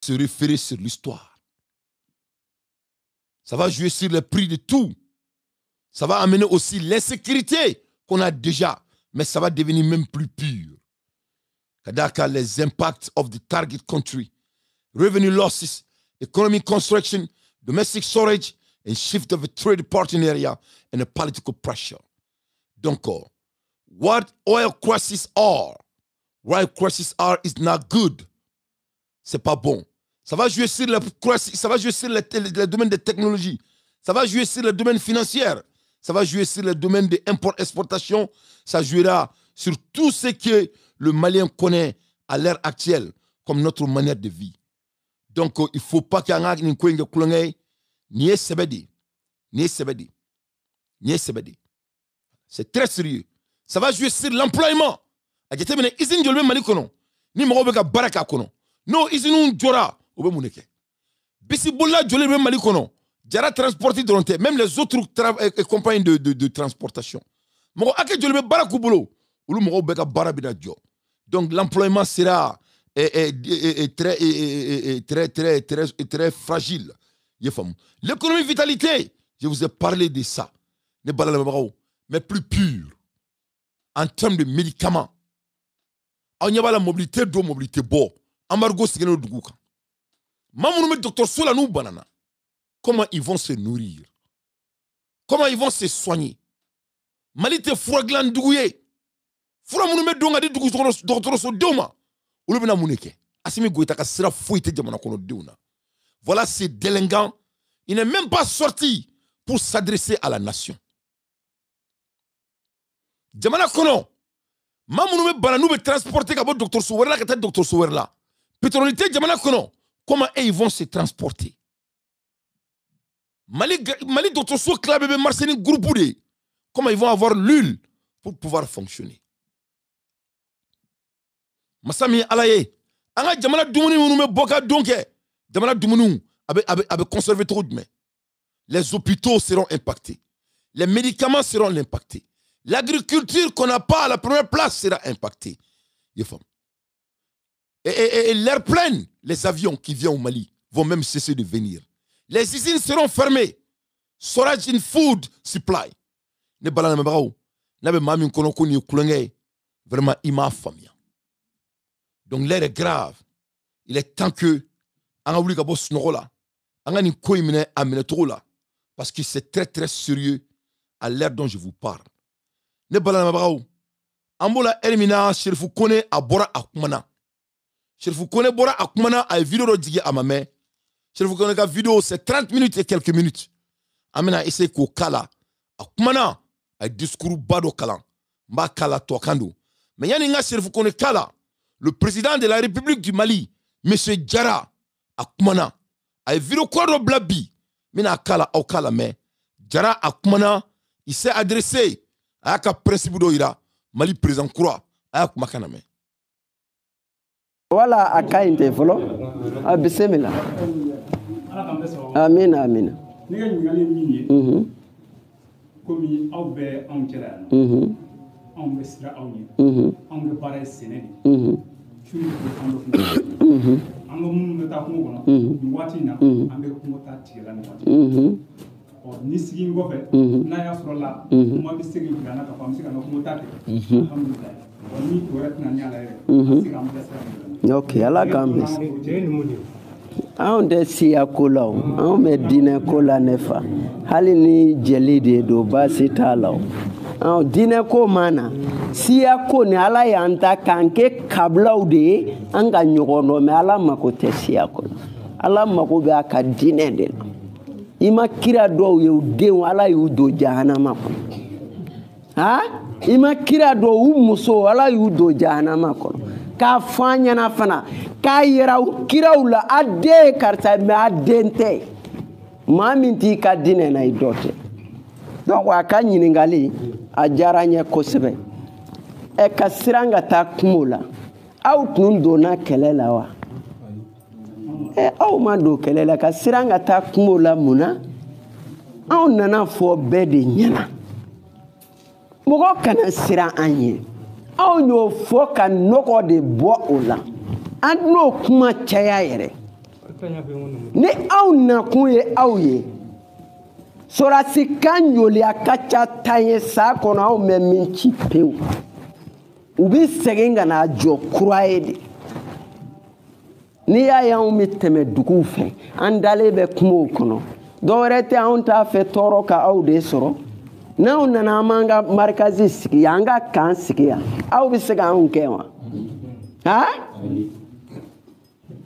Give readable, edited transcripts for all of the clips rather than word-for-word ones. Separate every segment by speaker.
Speaker 1: se référer sur l'histoire. Ça va jouer sur le prix de tout. Ça va amener aussi l'insécurité qu'on a déjà, mais ça va devenir même plus pur. Kadaka, les impacts of the target country, revenue losses, economic construction, domestic storage, and shift of a trade partner area, and a political pressure. Donc, what oil crises are is not good. C'est pas bon. Ça va jouer sur le domaine des technologies. Ça va jouer sur le domaine financier. Ça va jouer sur le domaine de l'import-exportation. Ça jouera sur tout ce que le Malien connaît à l'heure actuelle comme notre manière de vie. Donc, il ne faut pas qu'il y ait un peu ni sebedi. C'est très sérieux. Ça va jouer sur l'employement. Non, ils jora ou muneke. Bisibola jolé be mali kono. Jara transporter dronté, même les autres compagnies de transportation. Moko ake jolé be bara kubolo, ulu moko beka bara bida jo. Donc l'employement sera très fragile. L'économie vitalité, je vous ai parlé de ça. Mais plus pur en termes de médicaments. On y a la mobilité d'eau, mobilité bo. Embargo sigeno duguka. Mamounoume docteur Sola nous banana. Comment ils vont se nourrir? Comment ils vont se soigner? Malite furaglan dugouye. Fura mounoume donga di dugu docteur So deuma. Ulubina mouneke. Asimi goita ka sera fouite jamana kono deuna. Voilà ces délinquants. Il n'est même pas sorti pour s'adresser à la nation. Jamana kono. Mamounoume bananou be transporter kabo docteur Souwerla kata docteur Souwerla. Pétrolité jamana kono. Comment ils vont se transporter? Mali docteur Sou club be marseille groupe de. Comment ils vont avoir l'huile pour pouvoir fonctionner? Masami alaye. Anga jamana dumuni mounou boka donke. Jamana dumunu abe conserver trop de main. Les hôpitaux seront impactés. Les médicaments seront impactés. L'agriculture qu'on n'a pas à la première place sera impactée. Et l'air plein, les avions qui viennent au Mali vont même cesser de venir. Les usines seront fermées. Storage in food supply. Ne balana mabao. Nabe mami kono koni kulenge. Vraiment, il m'a famille. Donc l'air est grave. Il est temps que anga wuli kabo snorola. Anga ni ko imene amene trola. Parce que c'est très très sérieux à l'heure dont je vous parle. Ne balana mabao. Ambola Elmina Cherifou Kone a bora akumana. Cherifou Kone bora akumana a vidéo digi à ma main. Cherifou Kone ka vidéo c'est 30 minutes et quelques minutes. Amena essaye ko kala. Akumana a discours bado kala. Mba kala tokando. Mais yani nga Cherifou Kone kala. Le président de la République du Mali, M. Diarra akumana a vidéo kwado blabi. Mina kala au kala mais Diarra akumana il s'est adressé à ka principe do ira. Mali président croix ayak makaname.
Speaker 2: Voilà aka inte folo. Bismillah. Amin amin.
Speaker 3: Ni ga ngali minye. Komi aw be an kela. An be sira aw ni. An be bare senedi. Churu ko an do. An go mun ta ko kono. Ni wati na an be ko ta tira ni wati. Ni sigi ngofe na ya sorola mo bi sigi ngana ka fam sigi na ko tate alhamdulillah ni ko ret na nyala re sigi am desa
Speaker 2: okay ala kambes on de siya kolaw on me dine kola nefa hali ni jeli de do basi talaw on dine ko mana siya ko ni ala yanta kanke kablaw de anga nyogono me ala mako te siya ko ala mako be aka dine de ima kira do yu den ala yu do jahannama ko ha ima kira do muso ala yu do jahannama ko ka fanya na fana ka yira kira ula ade karta me adente maminti ka dine na idote donc wa ka nyiningali ajaranye kosebe e ka siranga ta kumula out nundo na kelela wa aw ma do kelela ka siranga ta kumola muna aw nana fo bede nyana mogo kana sira anye aw nyo fo ka noko de bo ola an no kuma chaya yere ni aw nakun ye aw ye sorasi kan joli a ka ca tan ye sa kɔnɔ aw mɛ min ci pewu u bi segin ka na jɔ kura ye de n'i y'a ye anw bɛ tɛmɛ duguw fɛ an dalen bɛ kungow kɔnɔ dɔwɛrɛ tɛ anw t'a fɛ tɔɔrɔ ka aw de sɔrɔ n'aw nana an b'an ka marikazi sigi yan an ka kan sigi yan aw bɛ se k'anw gɛn wa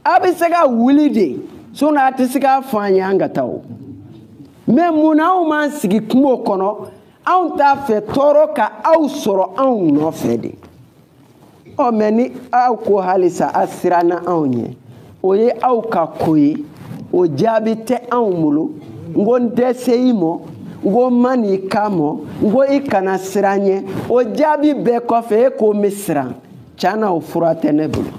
Speaker 2: aw bɛ se ka wuli de sinɔn a tɛ se k'a fɔ an ye an ka taa o mɛ mun na anw m'an sigi kungo kɔnɔ anw t'a fɛ tɔɔrɔ ka aw sɔrɔ anw nɔfɛ de ɔ mɛ ni aw ko halisa a siranna anw ɲɛ o ye aw ka ko ye o jaabi tɛ anw bolo n ko n tɛ se i ma n ko n ma n'i kan ma n ko i kana siran ɲɛ o jaabi bɛɛ kɔfɛ e ko n bɛ siran tiɲɛ na o fura tɛ ne bolo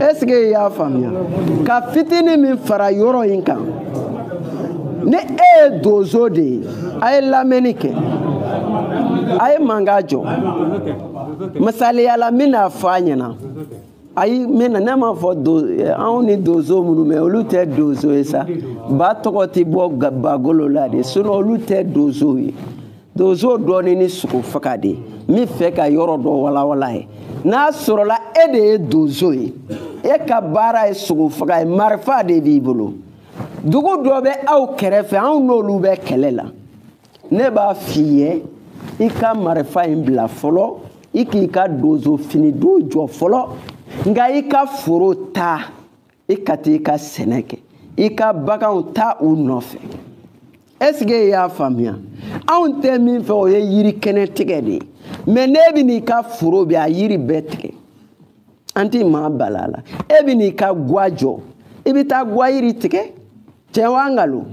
Speaker 2: est-ce que i y'a faamuya ka fitinin min fara yɔrɔ in kan ni e ye donso de ye a ye lamɛnni kɛ a ye mankan jɔ misaliyala n bɛna fɔ a ɲɛna ayi ne m'a fɔ anw ni donso minnu mɛ olu tɛ donso ye sa ba tɔgɔ tɛ bɔ bagolo la de sinon olu tɛ donso ye donso dɔɔnin ni sogo faga de n bɛ fɛ ka yɔrɔ dɔ walawala ye n'a sɔrɔla e de ye donso ye e ka baara ye sogo faga ye marifa de b'i bolo dugu dɔ bɛ aw kɛrɛfɛ anw n'olu bɛ kɛlɛ la ne b'a f'i ye i ka marifa in bila fɔlɔ i k'i ka donso fini don jɔ fɔlɔ nka i ka foro ta i ka taa i ka sɛnɛ kɛ i ka baganw ta u nɔfɛ est-ce que i y'a faamuya anw tɛ min fɛ o ye yiri kɛnɛ tigɛ de ye mɛ ne bɛ n'i ka foro bɛ a yiri bɛɛ tigɛ an tɛ maa bala la e bɛ n'i ka guwa jɔ i bɛ taa guwa yiri tigɛ tiɲɛ wa nkalon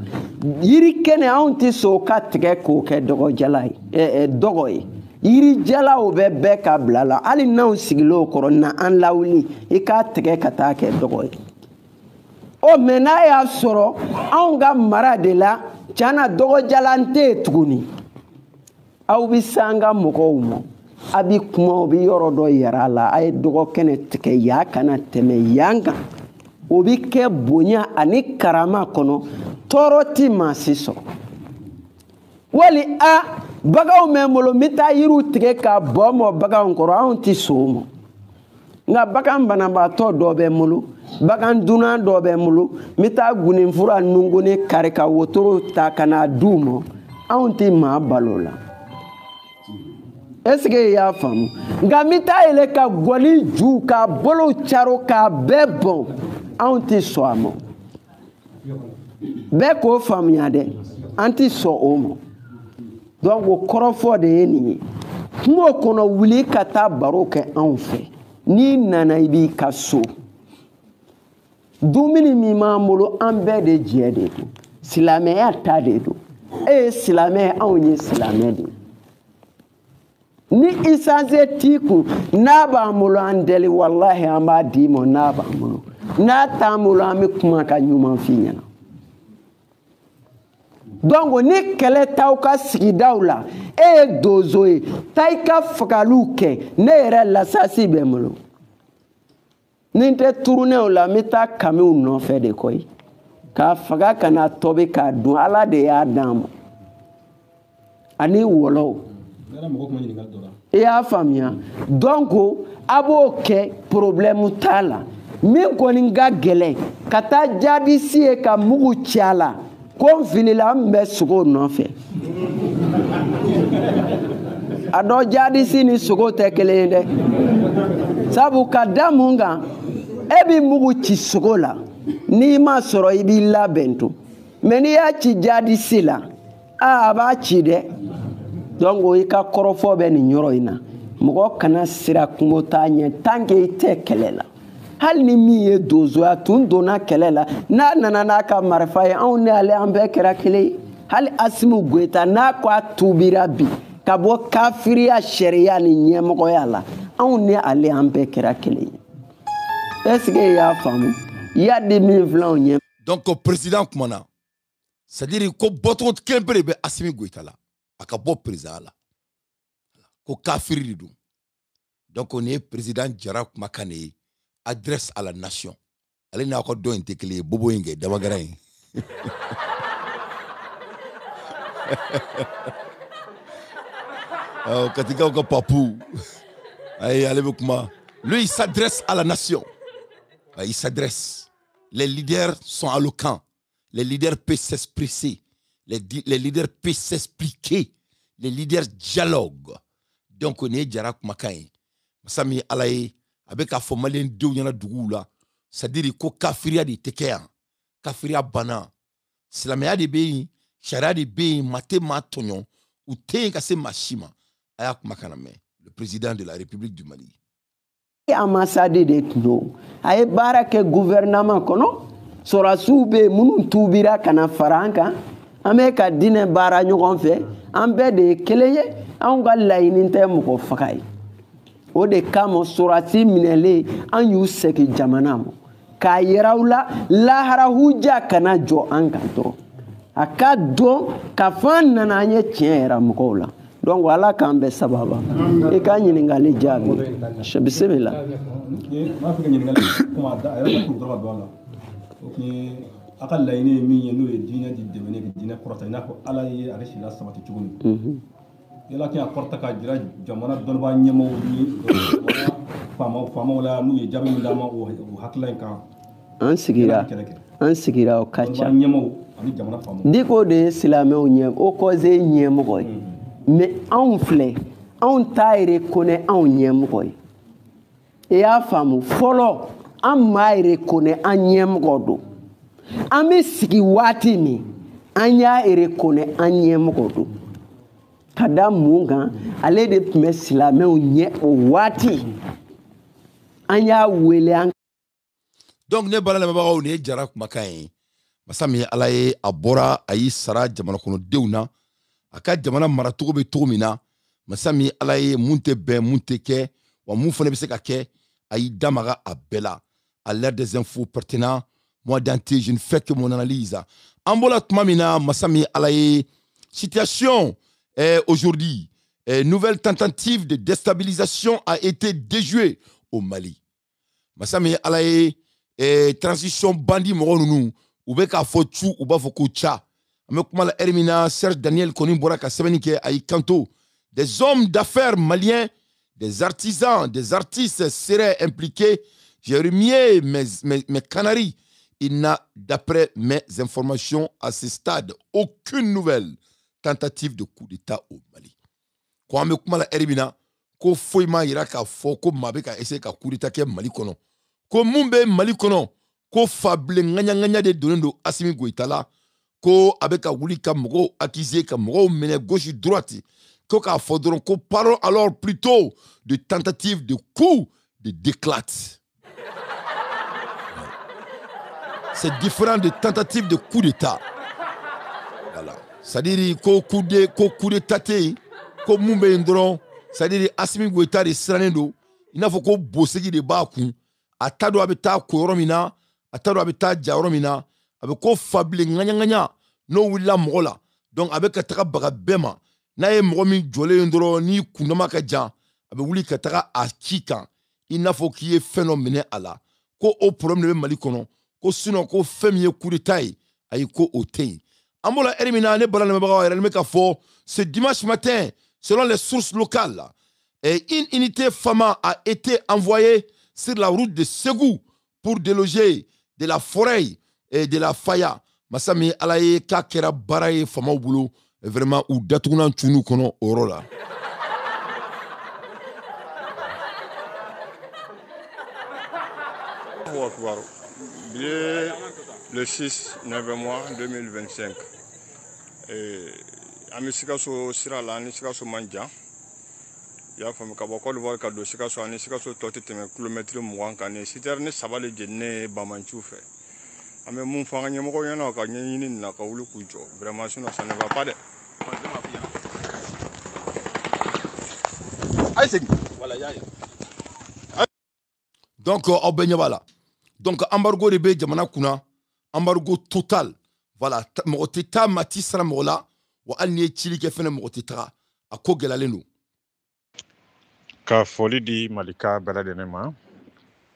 Speaker 2: yiri kɛnɛ anw tɛ sɔn ka tigɛ k'o kɛ dɔgɔjala ye dɔgɔ ye yirijalaw bɛ bɛɛ ka bila la hali n'anw sigilen o kɔrɔ na an lawuli i k'a tigɛ ka taa kɛ dɔgɔ ye o mɛ n'a y'a sɔrɔ anw ka mara de la tiɲɛ na dɔgɔjalan tɛ yen tuguni aw bɛ se an ka mɔgɔw ma a bɛ kuma o bɛ yɔrɔ dɔ yira a la a ye dɔgɔ kɛnɛ tigɛ yan kana tɛmɛ yan kan o bɛ kɛ bonya ani karama kɔnɔ tɔɔrɔ tɛ maa si sɔrɔ wali baganw bɛ n bolo n bɛ taa yiriw tigɛ ka bɔ mɔ baganw kɔrɔ anw tɛ sɔn o ma nka bagan banabaatɔ dɔ bɛ n bolo bagan dunan dɔ bɛ n bolo n bɛ taa gunnifura nunguni kari ka wotoro ta ka n'a d'u ma anw tɛ maa balo la est-ce que i y'a faamu nka n bɛ taa yɛlɛ ka gɔni ju k'a bolo caro k'a bɛɛ bɔn anw tɛ sɔn a ma bɛɛ k'o faamuya dɛ an tɛ sɔn o ma donc o kɔrɔfɔ de ye nin ye kungo kɔnɔ wuli ka taa baro kɛ anw fɛ n'i nana i b'i ka so dumuni min b'an bolo an bɛɛ de jɛ de don silamɛya ta de don e ye silamɛ ye anw ye silamɛ de ye ni isanse t'i kun n'a b'an bolo an deli walahi an b'a d'i ma n'a b'an bolo n'a t'an bolo an bɛ kuma ka ɲuman f'i ɲɛna donc ni kɛlɛ t'aw ka sigidaw la e ye donso ye taa i ka fagaliw kɛ ne yɛrɛ lasasi bɛ n bolo ni n tɛ turunew la n bɛ taa kamiw nɔfɛ de koyi k'a faga ka na tobi k'a dun ala de y'a d'an ma ani wɔlɔw i y'a faamuya donc a b'o kɛ problème t'a la min kɔni ka gɛlɛn ka taa jaadisi ye ka mugu ci a la ko n filila n bɛ sogo nɔfɛ a dɔ jaadisi ni sogo tɛ kelen ye dɛ sabu ka da mun kan e bɛ mugu ci sogo la n'i ma sɔrɔ i b'i labɛn to mɛ n'i y'a ci jaadisi la a b'a ci dɛ donc i ka kɔrɔfɔ bɛ nin yɔrɔ in na mɔgɔ kana sira kungo t'a ɲɛ tant que i tɛ kɛlɛ la hali ni min ye donsoya tun donna kɛlɛ la n'a nana n'a ka marifa ye anw ni ale an bɛɛ kɛra kelen ye hali Asimu Goyita n'a ko a tubira bi ka bɔ kafiriya sariya ni ɲɛmɔgɔya la anw ni ale an bɛɛ kɛra kelen ye est-ce que i y'a faamu i y'a di min filɛ anw ɲɛ.
Speaker 1: donc président kumana c'est à dire ko bɔcogo kelen pe de bɛ Asimu Goyita la a ka bɔ président la ko kafiri de don donc nin ye président Jara kumakan de ye adresse à la nation. Elle n'a encore donné que les bobo inge d'Amagarin. Katika encore papou. Allez avec moi. Lui, il s'adresse à la nation. Il s'adresse. Les leaders sont alloquents. Les leaders peuvent s'exprimer. Les leaders peuvent s'expliquer. Les leaders dialoguent. Donc, on est Djarak Makaï. Sami Alaye, avec un formalien de Dougoula, c'est-à-dire que Kafiria de Tekea, Kafiria Bana, Slamea de Beyi, Chara de Beyi, Mate Matonyon, ou Tenkase Machima, Ayak Makaname, le président de la République du Mali.
Speaker 2: Ambassade de Tno, Aye Barake gouvernement kono, Sora Soube, Mounou Toubira Kana Faranka, Ameka Dine Bara Nyogonfe, Ambe de Keleye, Anga Laininte Moko Fakai. O de kama surati minele an yu seki jamana mo ka yiraula lahara huja kana jo an kan to aka do ka fan nana nye tiera mo la donc wala kan be sababa e ka nyiningali jabi bismillah
Speaker 4: ma fi nyiningali kuma da ayra ko droit wala ok akal layne min yeno e dina di demene ke dina korata ina ko ala ye ari sila sabati tuguni yala ki akorta ka jira jamana donba nyemo ni fama wala nu ye jabi ndama o haklan kan
Speaker 2: an sigira o kacha
Speaker 4: nyemo ani jamana fama
Speaker 2: diko de silame o nyem o koze nyemo koy mais on flé on taire connaît on nyemo koy e a famu folo an mai reconnait an nyemo godo ame sigi wati ni anya reconnait an nyemo godo kada munga ale de tme silame o nye o wati anya wele an.
Speaker 1: Donc ne bala le baba o ne Djarak Makaï masami alaye abora ayi sara jamana kono deuna aka jamana maratugo be togomina masami alaye munte be munte ke wa mun fone be se ka ke ayi damaga abela à l'air des infos pertinents moi d'anté je ne fais que mon analyse ambola tmamina masami alaye situation aujourd'hui nouvelle tentative de déstabilisation a été déjouée au Mali. Masami alaye transition bandi moronunu ubeka fotu uba fokucha amekuma Hermina Serge Daniel Koni Boraka Sebenike ay kanto des hommes d'affaires maliens, des artisans, des artistes seraient impliqués. J'ai remis mes canaries. Il n'a, d'après mes informations à ce stade, aucune nouvelle tentative de coup d'État au Mali. Quand amekuma Hermina ko foima iraka foko mabeka essayer ka coup d'État ke Mali kono. Ko mumbe Mali kono ko fable nganya de donendo Assimi Goïta la ko abeka wuli ka mogo accusé ka mogo mene gauche droite ko ka fodron ko parlons alors plutôt de tentative de coup de déclat. C'est différent de tentative de coup d'état. Voilà. C'est-à-dire ko coup d'état ko mumbe ndron, c'est-à-dire Assimi Goïta de Sranendo, il n'a faut ko bosegi de baku atado abeta ko romina atado abeta jaromina abeko fable nganya no willa mogola donc avec kataka baga bema na ye mogomi jole ndoro ni kundama ka jan abe wuli kataka akika ina fo ki ye phénomène ala ko o problème be Mali kono ko sinon ko femi coup d'état ay ko oté amola Hermina ne bala me baga me ka fo ce dimanche matin selon les sources locales une unité FAMA a été envoyée sur la route de Ségou pour déloger de la forêt et de la faya. Masami alaye kakera baraye fama boulot vraiment ou datuna tunu kono orola.
Speaker 5: Le 6 novembre 2025. Amisikaso sirala anisikaso manja. Ya fami ka bɔ Côte d'Ivoire ka don Sikaso ani Sikaso tɔ tɛ tɛmɛ kilomètre 20 kan ni citerne saba de jɛnnen Bamanchu fɛ an bɛ mun fɔ an ka ɲɛmɔgɔw ɲɛna ka ɲɛɲini nin na ka wuli k'u jɔ vraiment sinon ça ne va pas dɛ.
Speaker 1: Donc aw bɛ ɲɛ b'a la donc embargo de bɛ jamana kunna embargo total voilà mɔgɔ tɛ taa mati sara mɔgɔ la wa hali ni ye cili kɛ fɛnɛ mɔgɔ tɛ taga a ko gɛlɛyalen don.
Speaker 6: Ka foli di Malika bɛɛ lajɛlen ma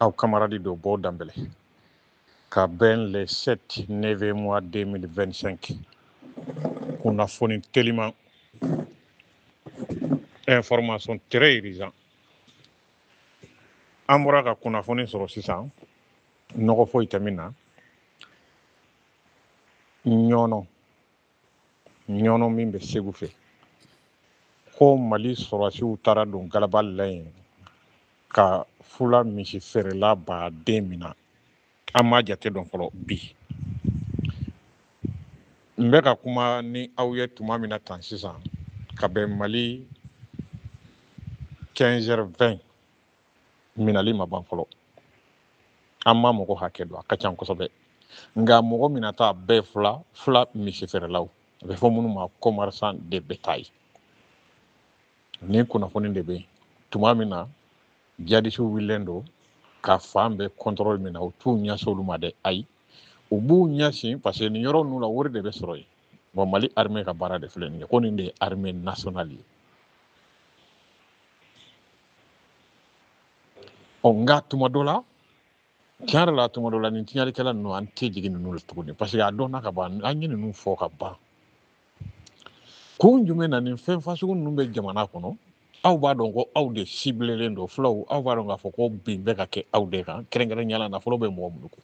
Speaker 6: au camarade de Bo Dambele. Ka ben le 7-9 mois 2025. On a fourni tellement information très irrisante. Amora ka kuna fourni sur 600. Noko fo itamina. Nyono mimbe segufe. Ko Mali sorasi utara don galabal lain. Ka fula misi ferela ba demina. Ama jate don folo bi. Mbeka kuma ni auye tuma mina tan sisan. Ka ben Mali 15h20 minali ma ban folo. Amma mogo hake do akacan kosobe. Nga mogo minata be fula misi ferelaw. Be fo munu ma commerçant de bétail. Ni kuna foni de be tuma mina jadisu willendo ka fambe contrôle mina o tu nya soluma de ay o bu nya si parce que ni yoro nu la wori de be soroy bon Mali armée ka bara de flen ko ni de armée nationale o nga tuma dola tiara la tuma dola ni tiari kala no anti jigini nu la tukuni parce que adona ka ban anyini nu fo ka ba ko njume na ni fen fasu nu be jamana kono aw ba don ko aw de cible lendo flow aw ba don ga fo ko bimbe ka ke aw de kan kerengere nyala na folo be mo muko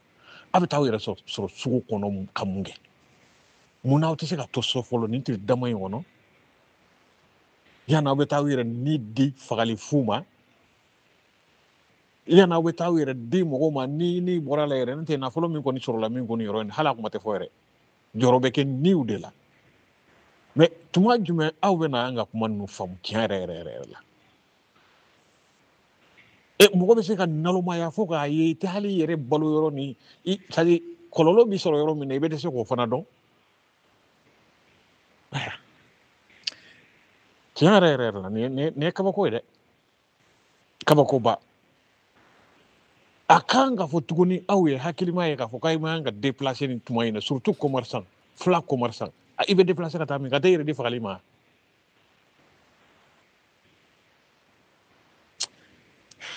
Speaker 6: abita yere so sugu kono kamunge muna otise ka to so folo ni ti dama yono yana abita yere ni di fagali fuma yana abita yere di mo ma ni bora la yere nte na folo min ko ni soro la min ko ni yoro ni hala ko mate fo yere jorobe ke niu de la mais tuma jume aw be na nga kuma nu fam tiare la e mogo be se ka naloma ya fo ka ye te hali yere balo yoro ni i sadi kololo bi soro yoro mi ne be de se ko fana don tiare la ne kabako de kabako ba akanga fo tuguni aw ye hakilima ye ka fo kay ma nga déplacer ni tuma ina surtout commerçant fla commerçant il veut déplacer ka tami ka tayre di fagalima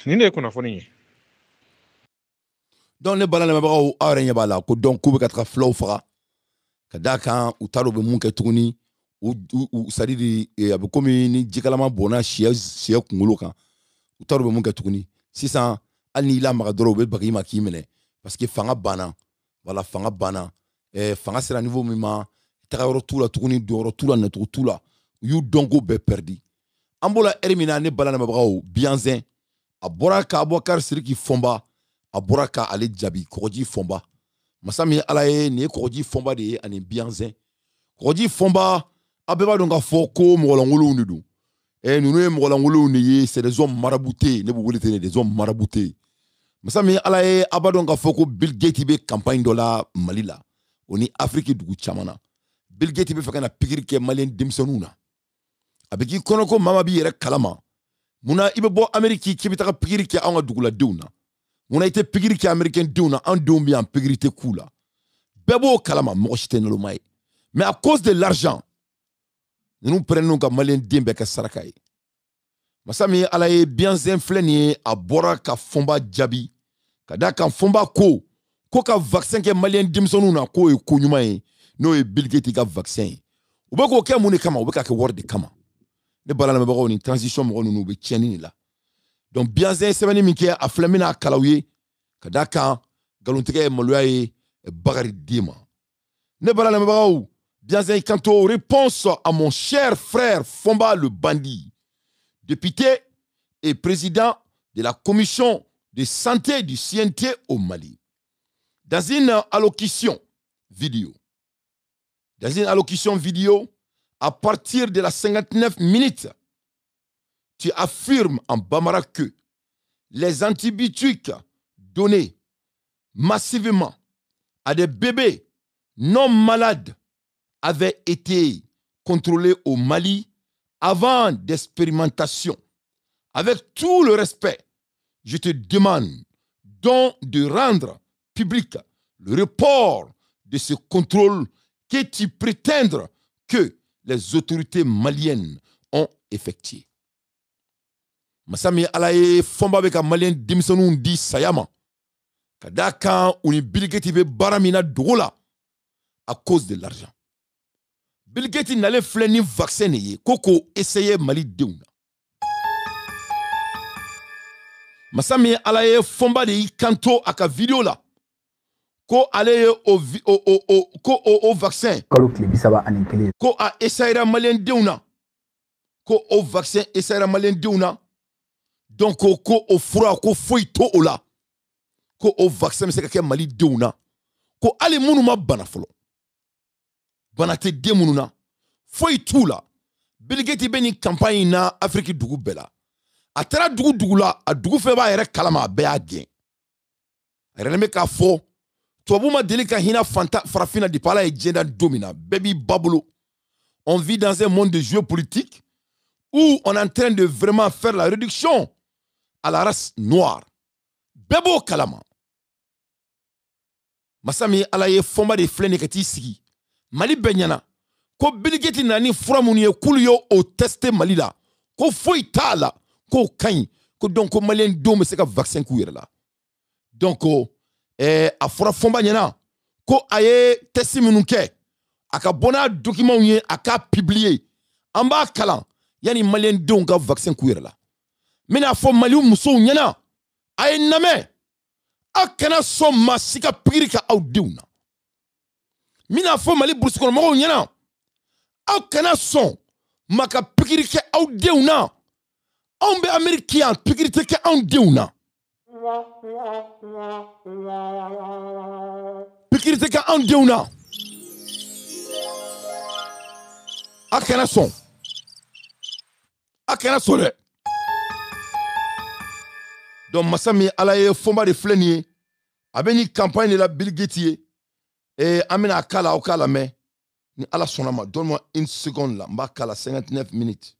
Speaker 6: ni ne kuna foni
Speaker 1: donc ne balana mabagaw awre nya bala ko donc ku be katra flow fara kadaka utalo be munke tuguni u sadidi abe komi ni jikalama bona shia kungulu kan utalo be munke tuguni sisan ani la magadoro be bagi ma kimene parce que fanga bana voilà fanga bana fanga sera niveau mima tagaro tula tuguni doro tula na tula yu dongo be perdi ambola elimina ne balana mabagaw bianzen abora ka abokar siriki fomba abora ka ale jabi koji fomba masami alaye ne koji fomba de ani bianzen koji fomba abeba donga foko mogolangulu ndu nunu mogolangulu ni c'est des hommes maraboutés ne vous des hommes maraboutés masami alaye abadonga foko Bill Gates be campagne dola Malila oni Afrique dugu chamana Bill Gates be fakana pikiri ke malien dimsonuna abeki konoko mama bi yere kalama muna ibe bo Ameriki ki bitaka pikiri ke anga dugula deuna muna ite pikiri ke américain deuna en dombi en pikiri te kula bebo kalama mo shitenelo mai mais à cause de l'argent nous prenons ka malien dimbe ka sarakai masami alaye bianzen fleni a bora ka fomba jabi kada ka fomba ko ka vaccin ke malien dimsonuna ko e kunyuma e no e Bill Gates ka vaccin ubeko ke muni kama ubeka ke word kama ne balana me bago ni transition mo no be tieni la donc bianzen semeni minke a flamina kalawiye kada ka galontike maloye bagari dima ne balana me bago bianzen kanto réponse à mon cher frère Fomba le bandit député et président de la commission de santé du CNT au Mali. Dans une allocution vidéo, à partir de la 59 minutes, tu affirmes en Bambara que les antibiotiques donnés massivement à des bébés non malades avaient été contrôlés au Mali avant d'expérimentation. Avec tout le respect, je te demande donc de rendre public le report de ce contrôle que tu prétends que les autorités maliennes ont effectué. Masami alaye fomba be ka malien dimsonu di sayama kada kan uni Bill Gates be baramina dogola à cause de l'argent. Bill Gates n'allait fleur ni vaccin ni koko essayer Mali deuna. Masami alaye fomba de kanto aka vidéo la ko ale au vaccin ko a essayer malien deuna ko au vaccin essayer malien deuna donc ko o fura ko foi to ola ko o vaccin se ka Mali deuna ko ale munu ma bana folo bana te de munu na foi tout la Bill Gates be ni campagne na Afrique dugu bela a tara dugu la a dugu fe ba yere kalama be a gen a me ka fo to buma deli ka hina fanta farafina di pala e jenda domina baby babolo. On vit dans un monde de géopolitique où on est en train de vraiment faire la réduction à la race noire. Bebo kalama. Masami alaye fomba de flene kati sigi. Mali benyana. Ko Bill Gates nani furamuniye kulyo o teste Mali la. Ko foi tala. Ko kanyi. Ko donc ko malien dome se ka vaccin ku yere la. Donc a fura fomba nyana. Ko aye testi minuke. Aka bona document ye aka publier. Amba kalan. Yani malien don ka vaccin ku yere la. Mina fo Mali muso nyana. Aye name. Akana son masika pirika au deuna. Mina fo Mali bruskono mo nyana. Akana son maka pikirike au deuna. Ombe Americain pikirike au deuna. Pikirike au deuna. Akana son. Akana sole. Donc Masami alaye fomba de flenier abeni campagne de la Bill Gates et amena akala okala mais ni ala sonama donne-moi une seconde là mba kala 59 minutes.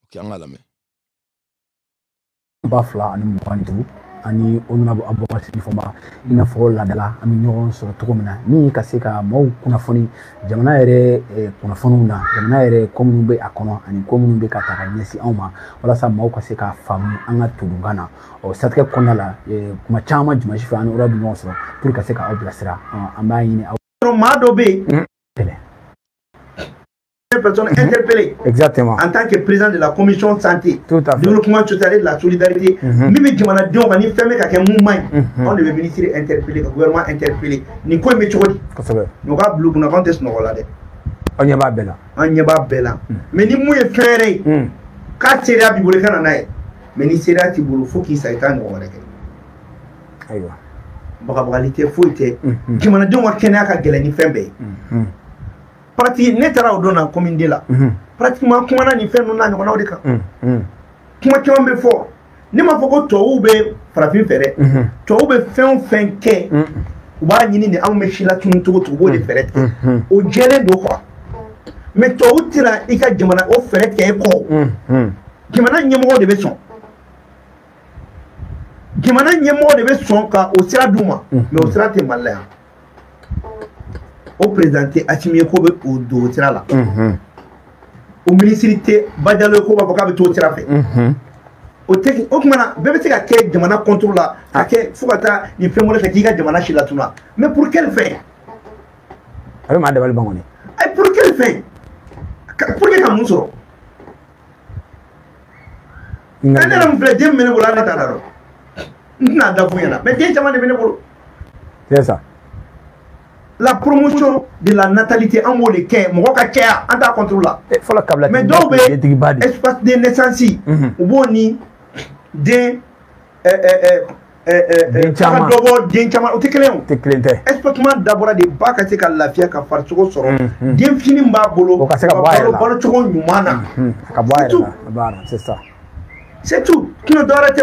Speaker 1: OK anga la mais
Speaker 7: bafla ani mwantu ani onuna abokasi fomba ina fola dala ami nyon so tokomina ni kaseka mau kuna foni jamana ere kuna fonuna jamana ere komunu be akono ani komunu be kataka nyesi auma wala sa mau kaseka famu anga tudungana o satke konala kuma chama juma shifa ani ora binyo so pour kaseka oblasira amba yini
Speaker 8: mado be personne interpellée.
Speaker 7: Exactement.
Speaker 8: En tant que président de la commission de santé,
Speaker 7: tout à fait.
Speaker 8: Développement social de la solidarité, même si on a dit on va faire un mouvement, on devait ministre interpellé, le gouvernement interpellé. Ni quoi mais tu vois? Nous avons bleu, nous avons des noms
Speaker 7: on y a pas bella.
Speaker 8: On y a pas bella. Mais ni moi faire, quand c'est là bibole quand on a, mais ni c'est là qui boulo faut qu'il s'aille quand on a.
Speaker 7: Aïe.
Speaker 8: Barabalité faut être. Qui m'en a dit on va kenner à gagner ni fembe. Pratiquement netara odona commune de la pratiquement kuma na ni fe no na nyona odika kuma ki on be fo ni ma fo ko to ube farafin fere to ube fen ke uba nyini ni am mechila tun to bo de fere o jere do ko me to utira ika jamana o fere ke ko jamana nyemo de be son jamana nyemo de be son ka o sira duma mais o sira te malaya au présenté Achimie Kobe au Doutira là. Au ministère Badalo Koba Bokabe Doutira fait. Au technique, au Mana, bébé c'est à quel demanda contrôle là, à quel Fougata, il fait mon effet demanda chez la Tuna. Mais pour quelle fin?
Speaker 7: Alors, madame Albamone.
Speaker 8: Et pour quelle fin? Pour quel Camuso? Un homme fait 10 minutes pour la Nataro. Nada Fouina, mais 10 minutes pour.
Speaker 7: C'est ça.
Speaker 8: La promotion de la natalité en mot de Ken, Moka Kea, en ta contrôle là. Mais donc, espace de naissance, ou boni, des Chama, ou Tekléon. Espècement d'abord des bacs à ce la fière qu'à faire sur le bien fini Mbabolo,
Speaker 7: c'est ça.
Speaker 8: C'est tout. Qui ne doit arrêter.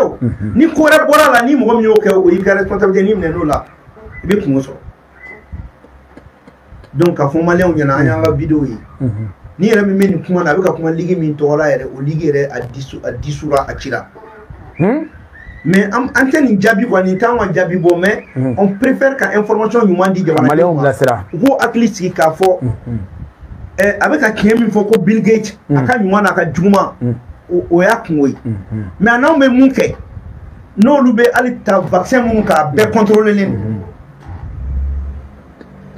Speaker 8: Ni courir pour la ni Momio, il y a responsabilité ni là. Et bien, donc à fond malien on y a un vidéo ni yɛrɛ min bɛ nin kuma na a bɛ ka kuma ligi min tɔgɔ la yɛrɛ o ligi yɛrɛ a disura a cira mais an tɛ nin jaabi quoi nin t'an ka jaabi bɔ mais on préfère ka information ɲuman di jamanadenw ma u k'o hakili sigi k'a fɔ a bɛ ka tiɲɛ min fɔ ko Bill Gates a ka ɲuman n'a ka juguman o y'a kungo ye mais n'anw bɛ mun kɛ n'olu bɛ hali ta vaccin minnu k'a bɛɛ contrôler len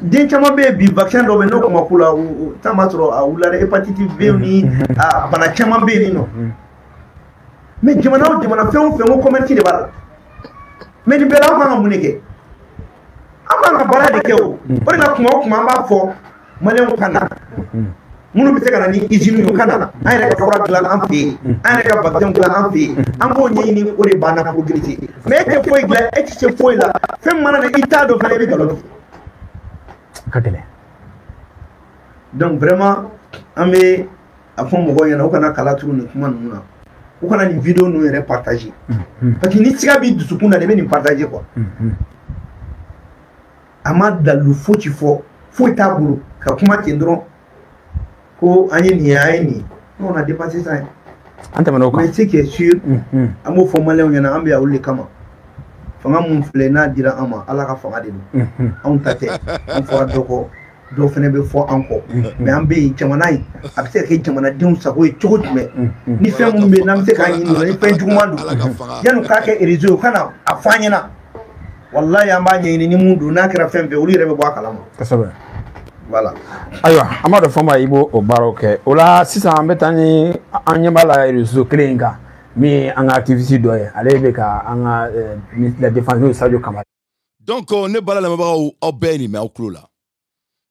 Speaker 8: den caman bɛ yen bi vaccin dɔ bɛ n'o kuma k'u la taa ma sɔrɔ a wulila hépatite B ni a bana caman bɛ yen nɔ mais jamana o jamana fɛn o fɛn ko commerce de b'a la mais nin bɛɛ la an kan ka mun de kɛ an b'an ka baara de kɛ o de la kuma o kuma an b'a fɔ maliyɛnw ka na minnu bɛ se ka na ni usine ye u ka na an yɛrɛ ka fura dilan an fɛ yen an yɛrɛ ka vaccin dilan an fɛ yen an b'o ɲɛɲini o de b'an na pour griller mais e tɛ foyi dilan e tɛ se foyi la fɛn mana na i t'a dɔn fana i bɛ nkalon tigɛ.
Speaker 7: Ka gɛlɛn.
Speaker 8: Donc vraiment an bɛ a fɔ mɔgɔw ɲɛna u kana kala turu nin kuma ninnu na u kana nin vidéo ninnu yɛrɛ partager parce que ni siga b'i dusukun na de bɛ nin partager quoi a ma dalu foyi fɔ foyi t'a bolo ka kuma ten dɔrɔn ko an ye nin ye an ye nin on a dépassé ça
Speaker 7: an tɛmɛna o kan
Speaker 8: mais ce qui est sûr an b'o fɔ maliyɛnw ɲɛna an bɛ yan olu de kama fanga mun filɛ n'a dira an ma ala ka fanga de don anw ta tɛ an fɔra dɔ kɔ dɔw fana bɛ fɔ an kɔ mais an bɛ yen jamana in a bɛ se ka kɛ jamanadenw sago ye cogo jumɛn ni fɛn minnu bɛ yen n'an bɛ se k'a ɲini o la ni fɛn juguman don yanni u k'a kɛ réseau ye u kana a fɔ an ɲɛna walayi an b'a ɲɛɲini ni mun don n'a kɛra fɛn fɛn olu yɛrɛ bɛ bɔ a kalama.
Speaker 7: Kosɛbɛ.
Speaker 8: Voilà.
Speaker 7: Ayiwa an b'a dɔn Fama i b'o baaraw kɛ o la sisan an bɛ taa ni an ɲɛ b'a la réseau kelen in kan min an ka activiste dɔ ye ale bɛ ka an ka la défense n'o ye Sadio Kamara.
Speaker 1: Donc ne bala lamɛnbagaw aw bɛɛ ye nin mɛn aw tulo la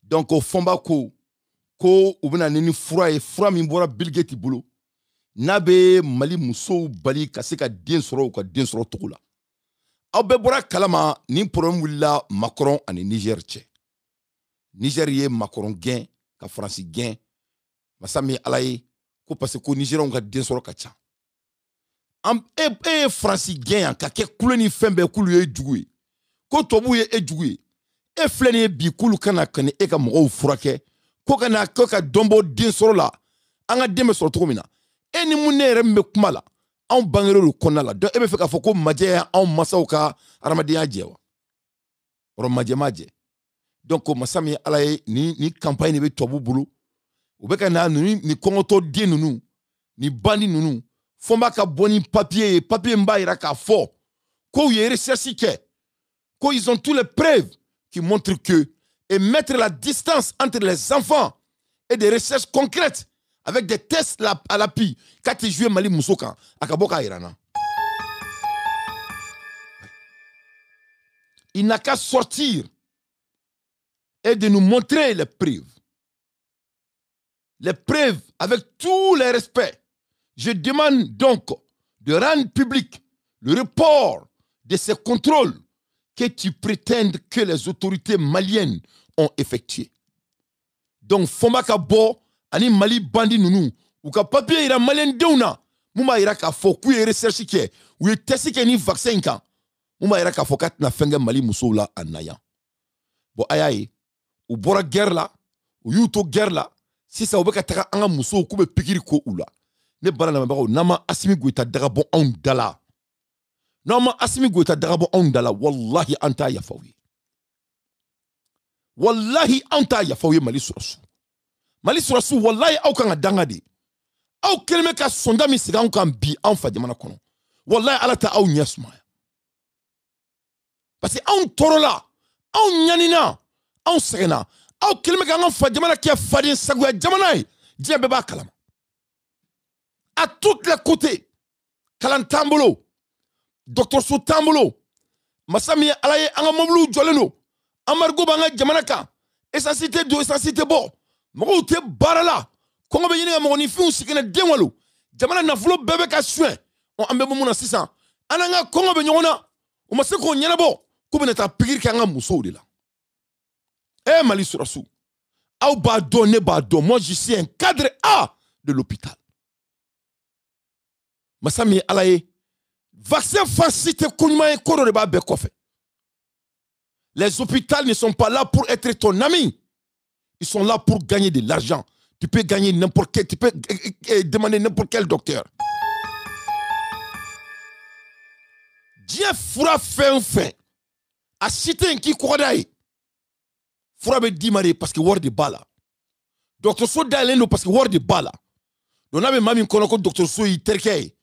Speaker 1: donc Fama ko u bɛna ni fura ye fura min bɔra Bill Gates bolo n'a bɛ Mali musow bali ka se ka den sɔrɔ u ka den sɔrɔ cogo la aw bɛɛ bɔra kalama ni problème wulila Macron ani Niger cɛ Niger ye Macron gɛn ka France gɛn masa min ala ye ko parce que ko Nigériens ka den sɔrɔ ka ca e France gɛn yan ka kɛ kulo ni fɛn bɛɛ kulu ye jugu ye ko tubabu ye e jugu ye e filɛ nin ye bi kulu kana ka ni e ka mɔgɔw furakɛ ko kana ko ka dɔnbɔ den sɔrɔ la an ka den bɛ sɔrɔ cogo min na e ni mun ne yɛrɛ min bɛ kuma la anw bangera olu kɔnɔna la donc e bɛ fɛ k'a fɔ ko majɛ ye anw masaw ka adamadenya jɛ wa yɔrɔ majɛ ma jɛ donc masa min ala ye ni campagne de bɛ tubabu bolo u bɛ ka na ni kɔngɔtɔ den ninnu ni bandi ninnu fo n b'a ka bɔ ni papier ye papier min b'a jira k'a fɔ ko u ye recherche kɛ ko ils ont tous les preuves qui montrent que et mettre la distance entre les enfants et des recherches concrètes avec des tests à l'appui quand tu joues Mali muso kan a ka bɔ k'a jira n na il n'a qu'à sortir et de nous montrer les preuves avec tous les respects. Je demande donc de rendre public le report de ces contrôles que tu prétendes que les autorités maliennes ont effectués. Donc, Foma Kabo, ani Mali bandi nunu, ou ka papier ira malien deuna, mouma ira ka fo ku ye recherche ke, ou ye testi ke ni vaccin kan, mouma ira ka fo kat na fenge Mali muso la anaya. Bon ayaye, ou bora guerre la, ou yuto guerre la, si ça ou beka taka anga muso ou koube pikiri ko ou la. Ne bala na mabaro, nama Assimi Goïta dagabon on dala. Nama Assimi Goïta dagabon on dala, wallahi anta yafawi. Wallahi anta yafawi Mali Surasu. Mali Surasu, wallahi au kanga dangade. Au kelme ka sonda mi siga kan bi an fa jamana kono. Wallahi alata au nyasma. Parce que on torola, on nyanina, on segena. Au kelme ka an fa jamana ki fadin sagwa jamana yi. Dia beba kalama. À tous les côtés. Kalan Tambolo, Dr. Sou Tambolo, Masami Alaye Anga Moblu Joleno, Amargo Banga Jamanaka, Essacité do Essacité Bo, Moute Barala, Kongo Yini Monifu Sikene Demwalo, Jamana Naflo Bebeka Suen, on Ambemona 600, Ananga Kongo Benyona, ou Maseko Nyanabo, Kubeneta Pigir Kanga Mousso de là. Eh Mali Surasu, Au Bado Nebado, moi je suis un cadre A de l'hôpital. Masami alaye vaccin facilité kounima kodo de ba be kofe. Les hôpitaux ne sont pas là pour être ton ami. Ils sont là pour gagner de l'argent. Tu peux gagner n'importe quel, tu peux demander n'importe quel docteur. Dieu fura fait. A cité un qui kodaï. Fura be dimare parce que word de bala. Docteur Soda lendo parce que word de bala. Donc, Mami Konoko, Dr. Soui, Terkei,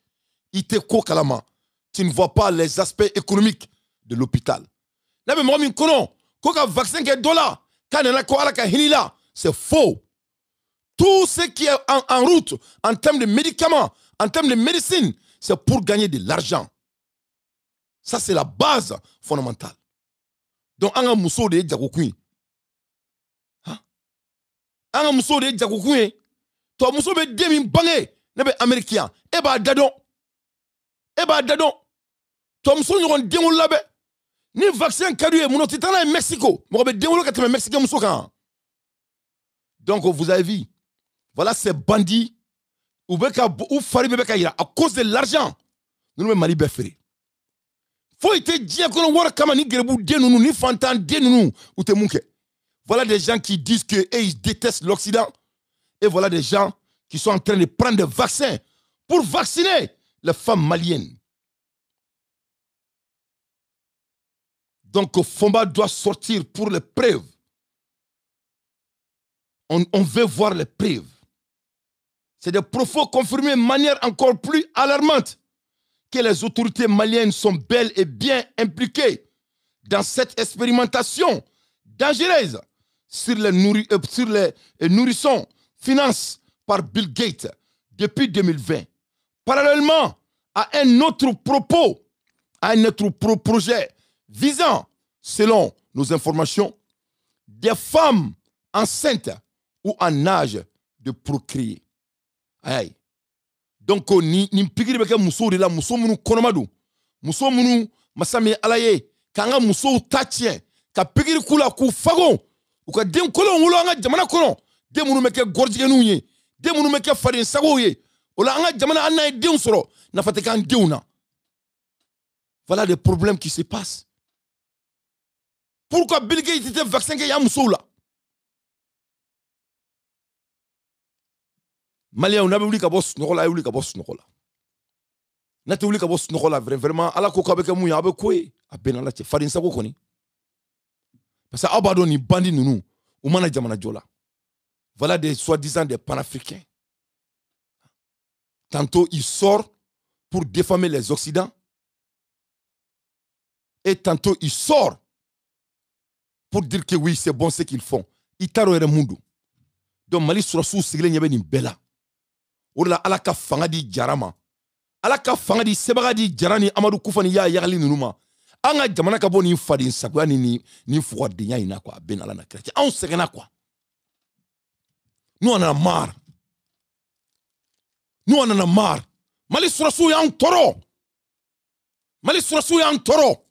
Speaker 1: Iteko Kalama, tu ne vois pas les aspects économiques de l'hôpital. Mami Kono, Koka vaccin qui est dollar, Kanela Koalaka Hinila, c'est faux. Tout ce qui est en route, en termes de médicaments, en termes de médecine, c'est pour gagner de l'argent. Ça, c'est la base fondamentale. Donc, on a mousso de Djagokui. On a mousso de Djagokui. Toi, mousso de Demi Bangé, nebe américain. Eba dadon. Eba dadon. Toi, mousso de Demi Labe. Ni vaccin cadué, mon titana est Mexico. Mon Demi Labe, c'est Mexicain mousso kan. Donc, vous avez vu. Voilà ces bandits. Ou Fari Bebeka Ira. À cause de l'argent. Nous nous Mali Beferi. Faut être dit qu'on voit comme ni Gerbou Denounou, ni Fantan Denounou, ou Temouke. Voilà des gens qui disent qu'ils détestent l'Occident. Et voilà des gens qui sont en train de prendre des vaccins pour vacciner les femmes maliennes. Donc, Fomba doit sortir pour les preuves. On veut voir les preuves. C'est des propos confirmés de manière encore plus alarmante que les autorités maliennes sont bel et bien impliquées dans cette expérimentation dangereuse sur les nourrissons financés par Bill Gates depuis 2020. Parallèlement à un autre propos, à un autre projet visant, selon nos informations, des femmes enceintes ou en âge de procréer. Aïe. Donc, ni pigiri beke muso de la muso munu konomadu. Muso munu masami alaye. Kanga muso tatien. Ka pigiri kula ku fagon. Ou ka dem kolon ulo anga jamana kolon. Dem munu meke gorjigenu ye. Dem munu meke farin sago ye. Ola anga jamana anna dem soro. Na fatekan deuna. Voilà des problèmes qui se passent. Pourquoi Bill Gates était vacciné ya muso là? Malien, on a voulu qu'à boss n'ola, voulu qu'à boss n'ola. N'a pas voulu qu'à boss n'ola vraiment. À la coca avec un mouille avec quoi? À Benalla, tu fais ça quoi? Parce que Abadon ni bandit nous, ou mana jamana jola. Voilà des soi-disant des panafricains. Tantôt il sort pour défamer les Occidents, et tantôt il sort pour dire que oui c'est bon ce qu'ils font. Itaro ere mundu. Donc Mali sura sous sigle nyebe ni bela. Ola alaka fangadi jarama. Alaka fangadi sebagadi jarani Amadou Koufani ya yagali nunuma. Anga jamana ka boni fadi sakwa ni fwa dinya ina kwa ben ala na chrétien. On segena quoi. Nous on en a marre. Nous on en a marre. Mali sura sous ya toro. Mali sura sous ya toro.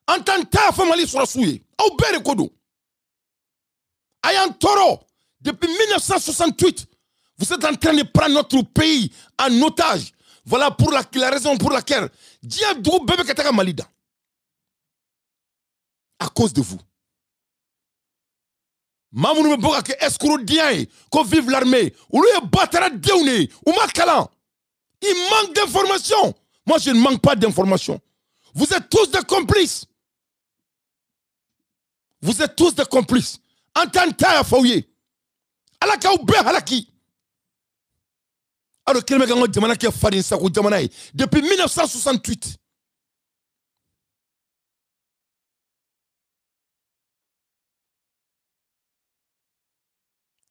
Speaker 1: Entanta fa Mali sura sous ye. Au bere kodo. Ayan toro. Depuis 1968, vous êtes en train de prendre notre pays en otage. Voilà pour la raison pour laquelle Diabdou Bébé Kataka Malida. À cause de vous. Mamoun me boka ke escroc diaye, qu'on vive l'armée. Ou lui battra déouné, ou makalan. Il manque d'informations. Moi je ne manque pas d'informations. Vous êtes tous des complices. Vous êtes tous des complices. En tant que fauillé. Alaka ou be halaki. Alors quel mec a demandé que Fadin Sakou Jamanaï depuis 1968.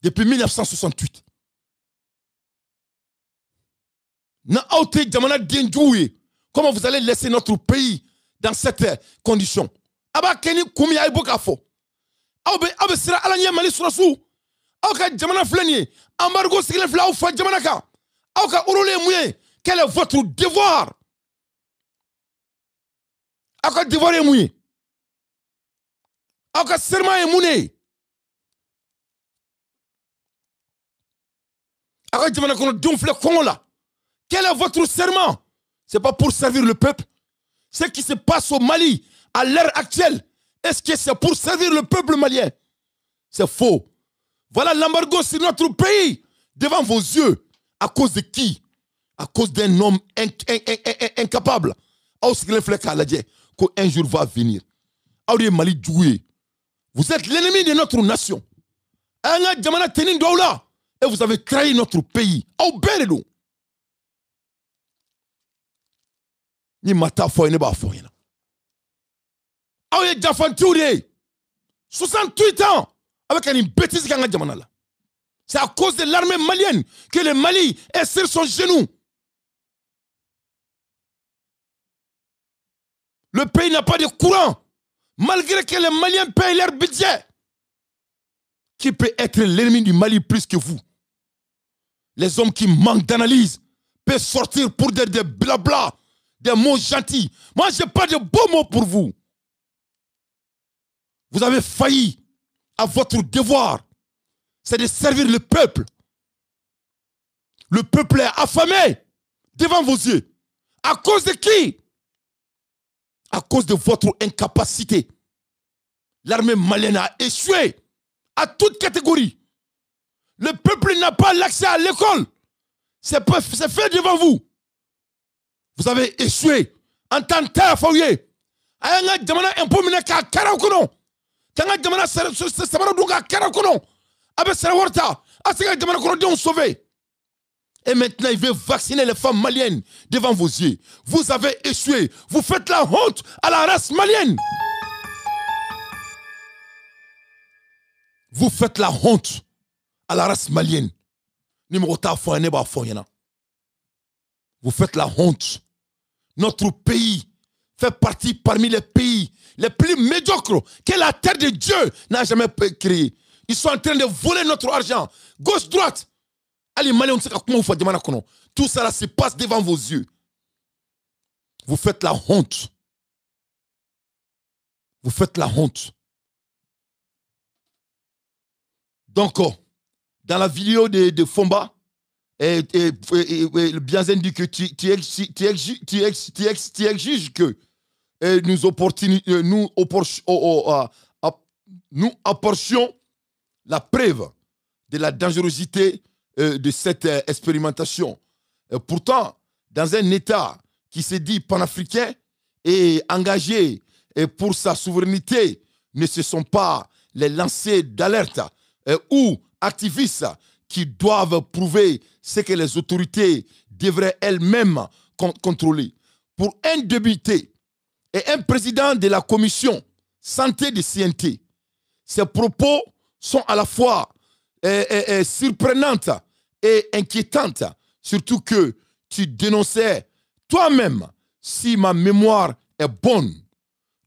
Speaker 1: Depuis 1968. Na auté Jamana Dienjoué. Comment vous allez laisser notre pays dans cette condition? Aba Keni Koumi Aibokafo. Abe sera alanya Mali Surasou. Aoka Jamana Flenier. Embargo Sigile Fla ou Fa Jamanaka. Aoka Urole Mouye. Quel est votre devoir? Aoka devoir est mouye. Aoka serment est mouné. Aoka Jamana Kono Donfle Kongola. Quel est votre serment? C'est pas pour servir le peuple. Ce qui se passe au Mali à l'heure actuelle, est-ce que c'est pour servir le peuple malien? C'est faux. Voilà l'embargo sur notre pays devant vos yeux. À cause de qui? À cause d'un homme incapable. Qu'un jour va venir. Vous êtes l'ennemi de notre nation. Et vous avez trahi notre pays. Au Bérédou. Ni mata foye ne ba foye na. Aouye Diafantouré. 68 ans. Avec une bêtise qui a jamana là. C'est à cause de l'armée malienne que le Mali est sur son genou. Le pays n'a pas de courant. Malgré que les Maliens payent leur budget. Qui peut être l'ennemi du Mali plus que vous? Les hommes qui manquent d'analyse peuvent sortir pour des blabla, des mots gentils. Moi, je n'ai pas de beaux mots pour vous. Vous avez failli à votre devoir. C'est de servir le peuple. Le peuple est affamé devant vos yeux. À cause de qui? À cause de votre incapacité. L'armée malienne a échoué à toute catégorie. Le peuple n'a pas l'accès à l'école. C'est fait devant vous. Vous avez échoué en tant que foyer. Ayanga jamana impôt minaka karakono. Kanga jamana sabara dunga karakono. Abe sarawarta. Asega jamana kono de sauver. Et maintenant, il veut vacciner les femmes maliennes devant vos yeux. Vous avez échoué. Vous faites la honte à la race malienne. Vous faites la honte à la race malienne. Vous faites la honte. Notre pays fait partie parmi les pays les plus médiocres que la terre de Dieu n'a jamais créé. Ils sont en train de voler notre argent. Gauche-droite. Tout ça là se passe devant vos yeux. Vous faites la honte. Vous faites la honte. Donc, dans la vidéo de Fomba, Bianzen dit que tu exiges que nous apportions la preuve de la dangerosité de cette expérimentation. Pourtant, dans un État qui se dit panafricain et engagé pour sa souveraineté, ne se sont pas les lancers d'alerte ou activistes qui doivent prouver ce que les autorités devraient elles-mêmes contrôler. Pour un député et un président de la commission santé de CNT, ces propos sont à la fois surprenantes et inquiétantes, surtout que tu dénonçais toi-même, si ma mémoire est bonne,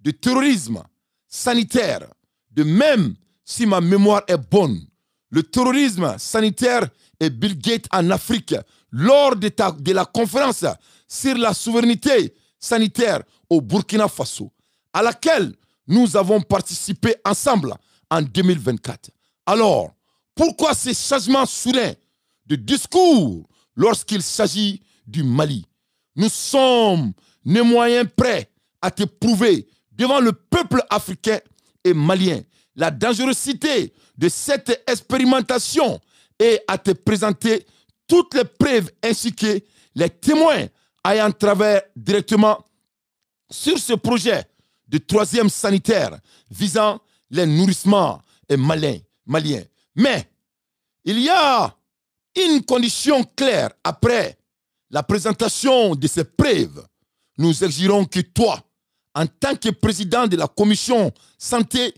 Speaker 1: de terrorisme sanitaire, de même si ma mémoire est bonne, le terrorisme sanitaire et Bill Gates en Afrique lors de la conférence sur la souveraineté sanitaire au Burkina Faso, à laquelle nous avons participé ensemble en 2024. Alors, pourquoi ces changements soudains de discours lorsqu'il s'agit du Mali? Nous sommes néanmoins prêts à te prouver devant le peuple africain et malien la dangerosité de cette expérimentation et à te présenter toutes les preuves ainsi que les témoins ayant travaillé directement sur ce projet de troisième sanitaire visant les nourrissements maliens. Mais il y a une condition claire après la présentation de ces preuves. Nous exigerons que toi, en tant que président de la commission santé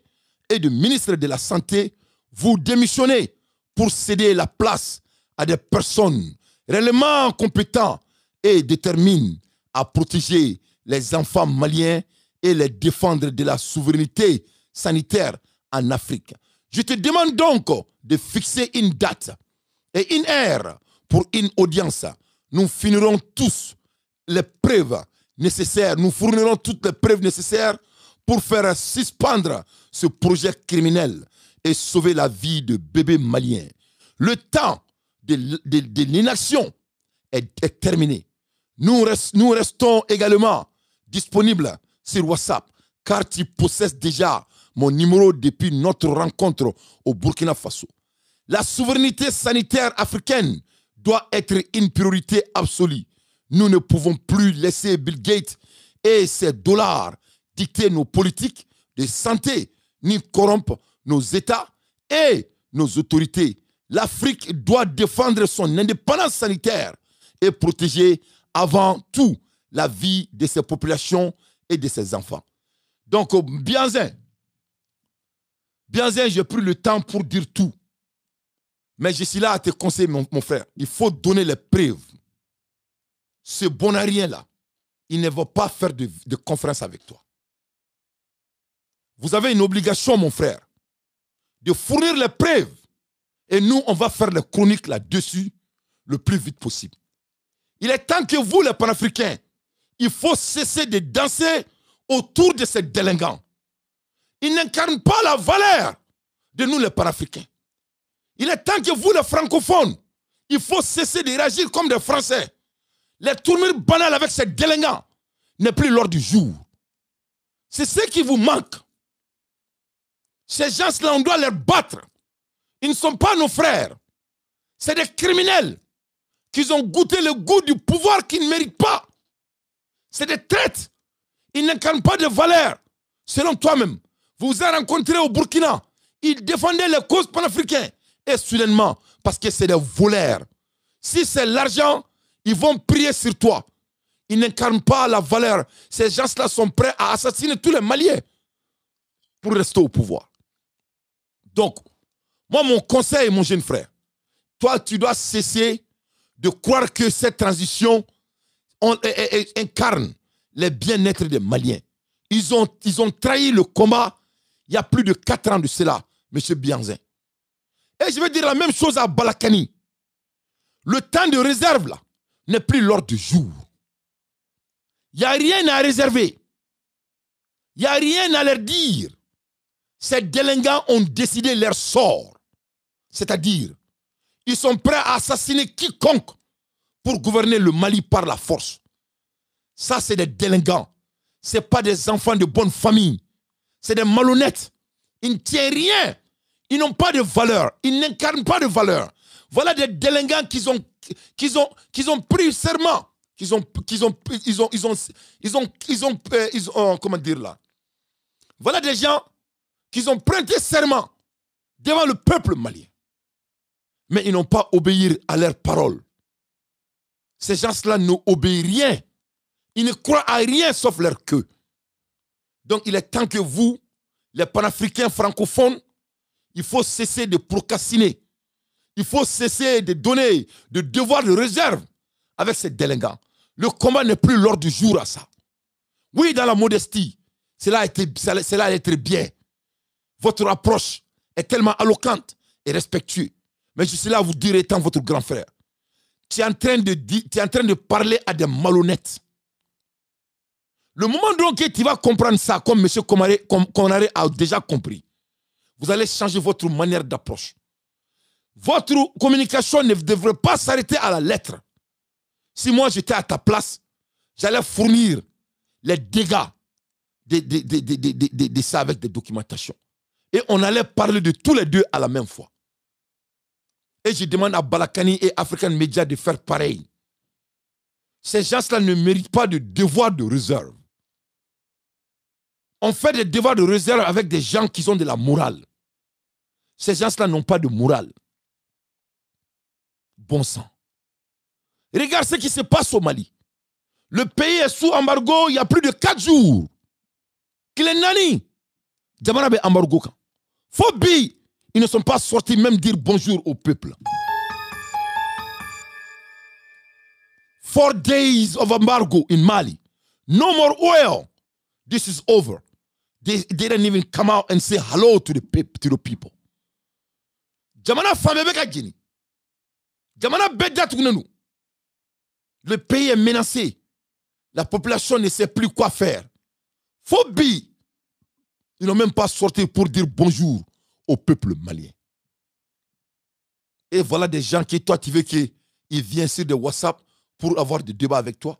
Speaker 1: et de ministre de la Santé, vous démissionnez pour céder la place à des personnes réellement compétentes et déterminées à protéger les enfants maliens et les défendre de la souveraineté sanitaire en Afrique. Je te demande donc de fixer une date et une heure pour une audience. Nous finirons tous les preuves nécessaires, nous fournirons toutes les preuves nécessaires pour faire suspendre ce projet criminel et sauver la vie de bébés maliens. Le temps de l'inaction est terminé. Nous restons également disponibles sur WhatsApp car tu possèdes déjà mon numéro depuis notre rencontre au Burkina Faso. La souveraineté sanitaire africaine doit être une priorité absolue. Nous ne pouvons plus laisser Bill Gates et ses dollars dicter nos politiques de santé, ni corrompre nos États et nos autorités. L'Afrique doit défendre son indépendance sanitaire et protéger avant tout la vie de ses populations et de ses enfants. Donc, Bianzin, j'ai pris le temps pour dire tout. Mais je suis là à te conseiller, mon frère. Il faut donner les preuves. Ce bonarien-là, il ne va pas faire de conférence avec toi. Vous avez une obligation, mon frère, de fournir les preuves. Et nous, on va faire les chroniques là-dessus le plus vite possible. Il est temps que vous, les panafricains, il faut cesser de danser autour de ces délinquants. Ils n'incarnent pas la valeur de nous, les panafricains. Il est temps que vous, les francophones, il faut cesser de réagir comme des Français. Les tournures banales avec ces délinquants n'est plus l'ordre du jour. C'est ce qui vous manque. Ces gens-là, on doit les battre. Ils ne sont pas nos frères. C'est des criminels qui ont goûté le goût du pouvoir qu'ils ne méritent pas. C'est des traites. Ils n'incarnent pas de valeur. Selon toi-même, vous vous avez rencontré au Burkina. Ils défendaient les causes panafricaines. Et soudainement, parce que c'est des voleurs. Si c'est l'argent, ils vont prier sur toi. Ils n'incarnent pas la valeur. Ces gens-là sont prêts à assassiner tous les Maliens pour rester au pouvoir. Donc, moi, mon conseil, mon jeune frère, toi, tu dois cesser de croire que cette transition incarne les bien-être des Maliens. Ils ont trahi le combat il y a plus de 4 ans de cela, M. Bianzin. Et je vais dire la même chose à Balakani. Le temps de réserve, là, n'est plus l'ordre du jour. Il n'y a rien à réserver. Il n'y a rien à leur dire. Ces délinquants ont décidé leur sort. C'est-à-dire, ils sont prêts à assassiner quiconque pour gouverner le Mali par la force. Ça, c'est des délinquants. Ce n'est pas des enfants de bonne famille. C'est des malhonnêtes. Ils ne tiennent rien. Ils n'ont pas de valeur. Ils n'incarnent pas de valeur. Voilà des délinquants qui ont pris serment. Comment dire là? Voilà des gens qui ont prêté serment devant le peuple malien. Mais ils n'ont pas obéi à leurs paroles. Ces gens-là n'obéissent rien. Ils ne croient à rien sauf leur queue. Donc il est temps que vous, les panafricains francophones, il faut cesser de procrastiner. Il faut cesser de donner de devoir de réserve avec ces délinquants. Le combat n'est plus l'ordre du jour à ça. Oui, dans la modestie, cela a été bien. Votre approche est tellement éloquente et respectueuse. Mais je suis là à vous dire, étant votre grand frère, tu es en train de parler à des malhonnêtes. Le moment donc que tu vas comprendre ça, comme M. Konaré a déjà compris, vous allez changer votre manière d'approche. Votre communication ne devrait pas s'arrêter à la lettre. Si moi j'étais à ta place, j'allais fournir les dégâts de ça avec des documentations. Et on allait parler de tous les deux à la même fois. Et je demande à Balakani et African Media de faire pareil. Ces gens-là ne méritent pas de devoir de réserve. On fait des devoirs de réserve avec des gens qui ont de la morale. Ces gens-là n'ont pas de morale. Bon sang. Regarde ce qui se passe au Mali. Le pays est sous embargo il y a plus de 4 jours. Kilenani. Djamanabe embargo. Phobie. Ils ne sont pas sortis même dire bonjour au peuple. 4 days of embargo in Mali. No more oil. This is over. They didn't even come out and say hello to the people. Jamana famebe ka gini. Jamana bedda tukunenu. Le pays est menacé. La population ne sait plus quoi faire. Phobie. Ils n'ont même pas sorti pour dire bonjour au peuple malien. Et voilà des gens qui, toi, tu veux qu'ils viennent sur des WhatsApp pour avoir des débats avec toi.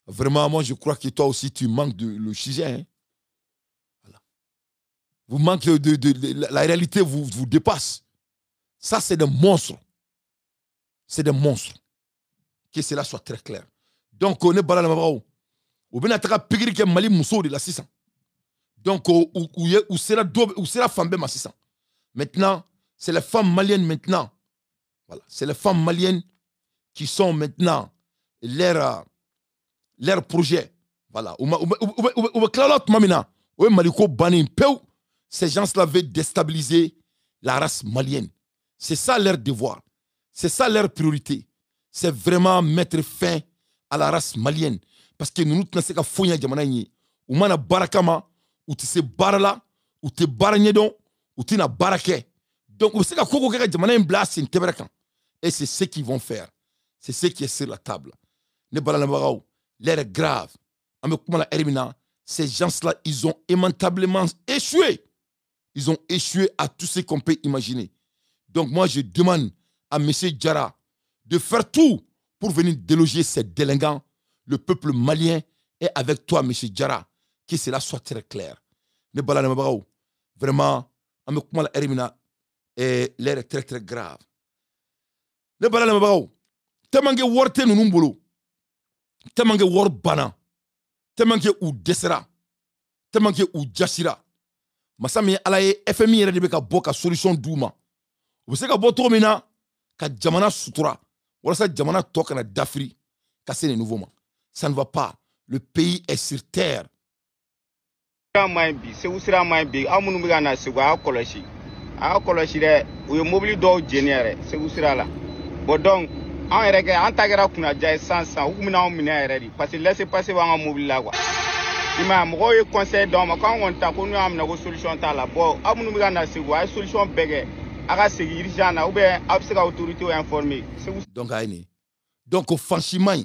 Speaker 1: Vraiment, moi, je crois que toi aussi, tu manques de le sujet. Hein? Voilà. Vous manquez la réalité vous dépasse. Ça, c'est des monstres. C'est des monstres. Que cela soit très clair. Donc, on est balade la mabao. Ou bien, on a pigri que Mali Mousso de la 600. Donc, où sera femme ma 600. Maintenant, c'est les femmes maliennes maintenant Voilà. C'est les femmes maliennes qui sont maintenant leur projet. Voilà. Ces gens-là veulent déstabiliser la race malienne. C'est ça leur devoir. C'est ça leur priorité. C'est vraiment mettre fin à la race malienne. Parce que nous ne sommes pas fouillés à Djamanaï. Ou mana barakama, ou tu sais barala, ou tu baranyedon, ou tu n'as baraké. Donc, vous savez que Djamanaï blas c'est une. Et c'est ce qu'ils vont faire. C'est ce qui est sur la table. L'air est grave. Ces gens-là, ils ont lamentablement échoué. Ils ont échoué à tout ce qu'on peut imaginer. Donc moi, je demande à M. Diarra de faire tout pour venir déloger ces délinquants. Le peuple malien est avec toi, M. Diarra. Que cela soit très clair. Vraiment, l'air est très très grave. Ne bala na bawo temange worte nunu bolo temange wor bana temange u desera temange u jasira masami alaye FMI yɛrɛ de bɛ ka bɔ ka solution d'u ma u bɛ se ka bɔ cogo min na ka jamana sutura walasa jamana tɔ kana dafiri ka se nin nouveau ma ça ne va pas le pays est sur terre
Speaker 9: Segu sira man bi aw minnu bɛ ka na Segu a kɔlɔsi dɛ u ye mobili dɔw jeni yɛrɛ Segu sira la bon donc an yɛrɛ kɛ an ta kɛra kunnaja ye san u kun bɛna anw minɛ yɛrɛ de parce que laissez passer b'an ka mobili la quoi i m'a ye mɔgɔw ye conseil d'anw ma k'an kɔni ta ko n'u y'an minɛ ko solution t'a la bon aw minnu bɛ ka na Segu a ye solution bɛɛ kɛ a ka segin urgent na ou bien aw bɛ se ka autorités informer
Speaker 1: donc a ye nin donc franchement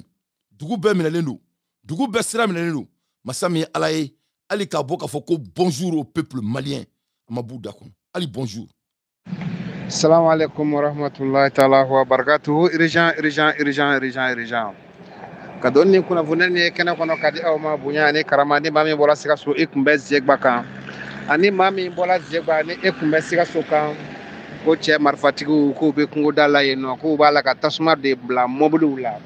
Speaker 1: dugu bɛɛ minɛlen don dugu bɛɛ sira minɛlen don masa min ye ala ye hali k'a bɔ k'a fɔ ko bonjour au peuple malien a ma b'u da kɔnɔ hali bonjour.
Speaker 10: Salam alaikum wa rahmatullahi ta'ala wa barakatuhu. Urgent. Kadoni kuna vuneni kena kono kadi au ma bunyani karamani mami bola sikaso ikumbe zegba kan. Ani mami bola zegba ni ikumbe sikaso kan. Ko che marfatigu ko be kungo dala yeno ko bala ka tasuma de bla mobulu la.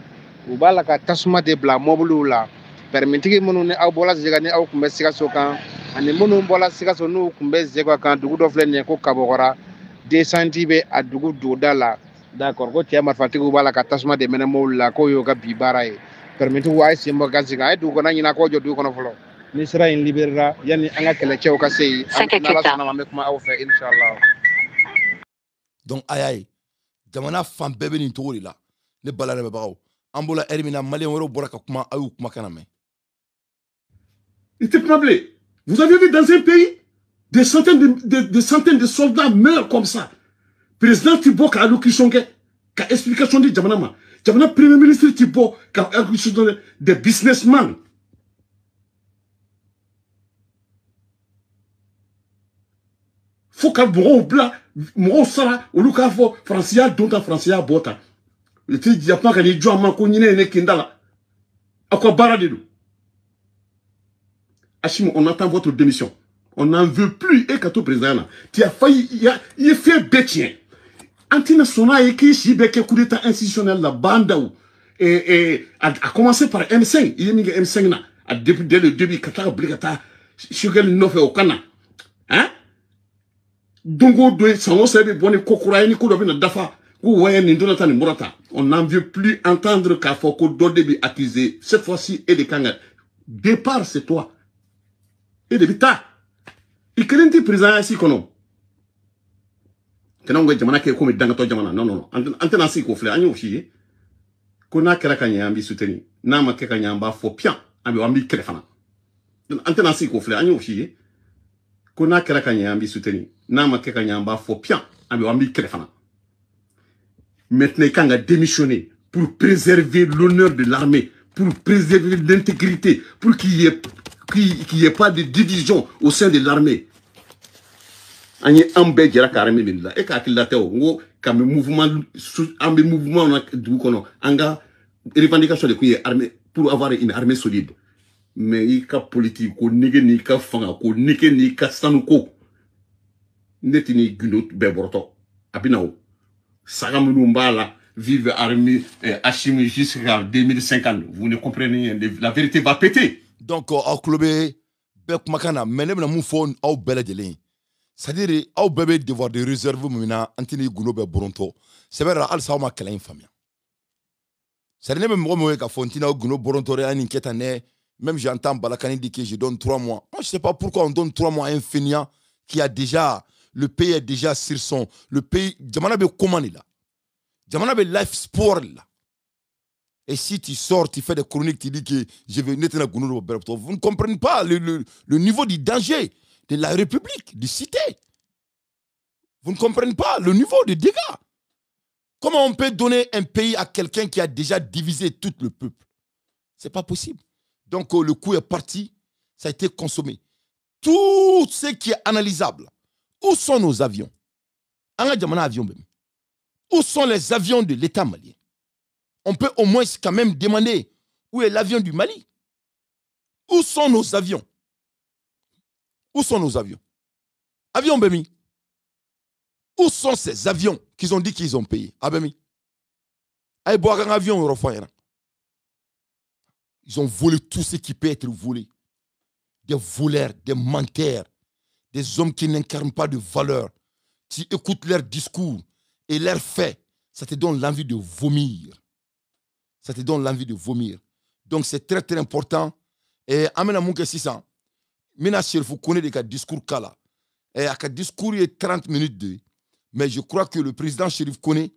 Speaker 10: Ko bala ka tasuma de bla mobulu la. Permitigi munu ne au bola zegba ni au kumbe sikaso kan. Ani munu bola sikaso nu kumbe zegba kan dugu do flene ko kabogora. Descenti be a dugu doda la d'accord ko cɛ marifatigiw b'a la ka tasuma de mɛnɛ mɔbili la k'o y'o ka bi baara ye permitigiw a ye sen bɔ gazi kan a ye dugu kɔnɔ ɲina k'o jɔ dugu kɔnɔ fɔlɔ ni sira in libérera yanni an ka kɛlɛcɛw ka se yen n'ala sɔnna ma an bɛ kuma aw fɛ inshallah.
Speaker 1: Donc a y'a ye jamana fan bɛɛ bɛ nin cogo de la ne bala lamɛnbagaw an b'o la heure min na maliyɛn wɛrɛw bɔra ka kuma a y'u kumakan lamɛn.
Speaker 11: Il te plaît, vous avez vu dans un pays des centaines de soldats meurent comme ça. Président Thibault qui a allocation qui a explication de Djamana. Djamana premier ministre Thibault qui a allocation des businessmen. Faut qu'à mon sara ou le cas faut Francia dont à Francia bota. Le fait qu'il y a pas que les gens m'ont connu ne kindala. À quoi baradou? Achim, on attend votre démission. On n'en veut plus, et quand tu président, tu as failli, il a fait bêtien. Antina Sona et qui si beke coup d'état institutionnel la bande et a commencé par M5, il y a mis M5 là, dès le début, Qatar obligata, Shugel Nofe au Kana. Hein? Dongo doit s'en servir bonne kokura ni kou d'obina dafa, ou ouais ni donata ni morata. On n'en veut plus entendre qu'à Foko Dodebi accusé, cette fois-ci, et des kangas. Départ, c'est toi. Et de bita. Il crée président ici kono. Tena ngwe jamana ke ko mi dangato jamana non. Antena si ko fle anyo fi. Kona kera kanya ambi souteni. Na ma ke kanya amba fo pian ambi ambi krefana. Antena si ko fle anyo fi. Kona kera kanya ambi souteni. Na ma ke kanya amba fo pian ambi ambi krefana. Maintenant quand a démissionné pour préserver l'honneur de l'armée, pour préserver l'intégrité, pour qu'il y ait pas de division au sein de l'armée. Ani ambe jara karame minla e ka kilateo ngo kam mouvement ambe mouvement na du kono anga revendication de kuye armée pour avoir une armée solide mais il ka politique ko nige ni ka fanga ko nike ni ka sanuko netini gunot beborto abinawo sagamunu mbala vive armée Hachim jusqu'à 2050 vous ne comprenez la vérité va péter
Speaker 1: donc au club be kumakana menem na mu phone au bela jelen. c'est-à-dire aw bébé devoir de réserve mina antini guno be boronto c'est vrai al sawma kala infamia c'est-à-dire même moi ka fontina guno boronto re ani ketane même j'entends Balakani dire que je donne 3 mois. Moi je sais pas pourquoi on donne 3 mois à un feignant qui a déjà le pays est déjà sur son le pays jamana be comment là jamana be life sport là. Et si tu sors, tu fais des chroniques, tu dis que je vais nettoyer Gounou, vous ne comprenez pas le niveau du danger de la République, du cité. Vous ne comprenez pas le niveau de dégâts. Comment on peut donner un pays à quelqu'un qui a déjà divisé tout le peuple? Ce n'est pas possible. Donc le coup est parti, ça a été consommé. Tout ce qui est analysable, où sont nos avions? Où sont les avions de l'État malien? On peut au moins quand même demander où est l'avion du Mali. Où sont nos avions? Où sont nos avions? Avions Bemi. Où sont ces avions qu'ils ont dit qu'ils ont payé? Abemi. Ils ont volé tout ce qui peut être volé. Des voleurs, des menteurs, des hommes qui n'incarnent pas de valeur. Tu écoutes leurs discours et leurs faits, ça te donne l'envie de vomir. Ça te donne l'envie de vomir. Donc c'est très très important. Et amena mouke 600. Mina chef vous connaissez des discours kala. Et à un discours il est 30 minutes de. Mais je crois que le président Chérif Koné,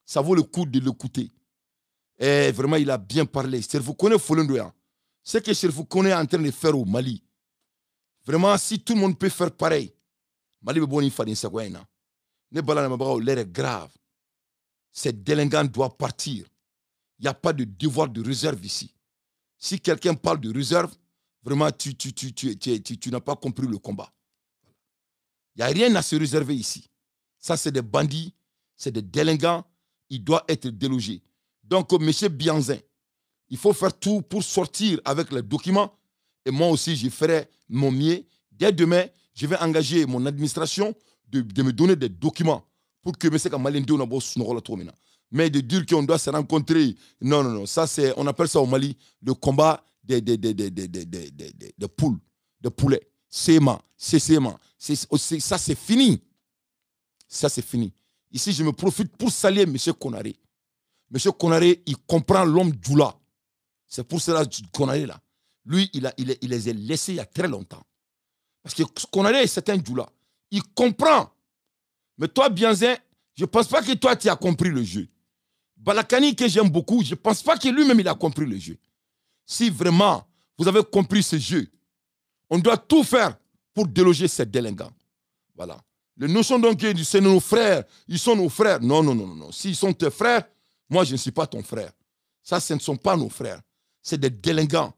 Speaker 1: ça vaut le coup de l'écouter. Et vraiment il a bien parlé. Chérif Koné Folendoya. Ce que Chérif Koné est en train de faire au Mali. Vraiment si tout le monde peut faire pareil. Mali be boni fadin sagwayna. Ne balana mabao l'air est grave. Ces délinquants doivent partir. Il n'y a pas de devoir de réserve ici. Si quelqu'un parle de réserve, vraiment, tu n'as pas compris le combat. Il n'y a rien à se réserver ici. Ça, c'est des bandits, c'est des délinquants. Il doit être délogé. Donc, M. Bianzin, il faut faire tout pour sortir avec les documents. Et moi aussi, je ferai mon mieux. Dès demain, je vais engager mon administration de me donner des documents pour que M. Kamalinde n'a pas de mais de dire qu'on doit se rencontrer, non, non, non, ça c'est, on appelle ça au Mali le combat des poules, des poulets. Ça c'est fini. Ça c'est fini. Ici, je me profite pour saluer M. Konaré. M. Konaré, il comprend l'homme Djoula. C'est pour cela que Konaré là. Lui, il les a laissés il y a très longtemps. Parce que Konaré, c'est un Djoula. Il comprend. Mais toi, Bianzin, je ne pense pas que toi, tu as compris le jeu. Balakani, que j'aime beaucoup, je ne pense pas que lui-même, il a compris le jeu. Si vraiment, vous avez compris ce jeu, on doit tout faire pour déloger ces délinquants. Voilà. Les notions donc, c'est nos frères, ils sont nos frères. Non, non, non, non. S'ils sont tes frères, moi, je ne suis pas ton frère. Ça, ce ne sont pas nos frères. C'est des délinquants.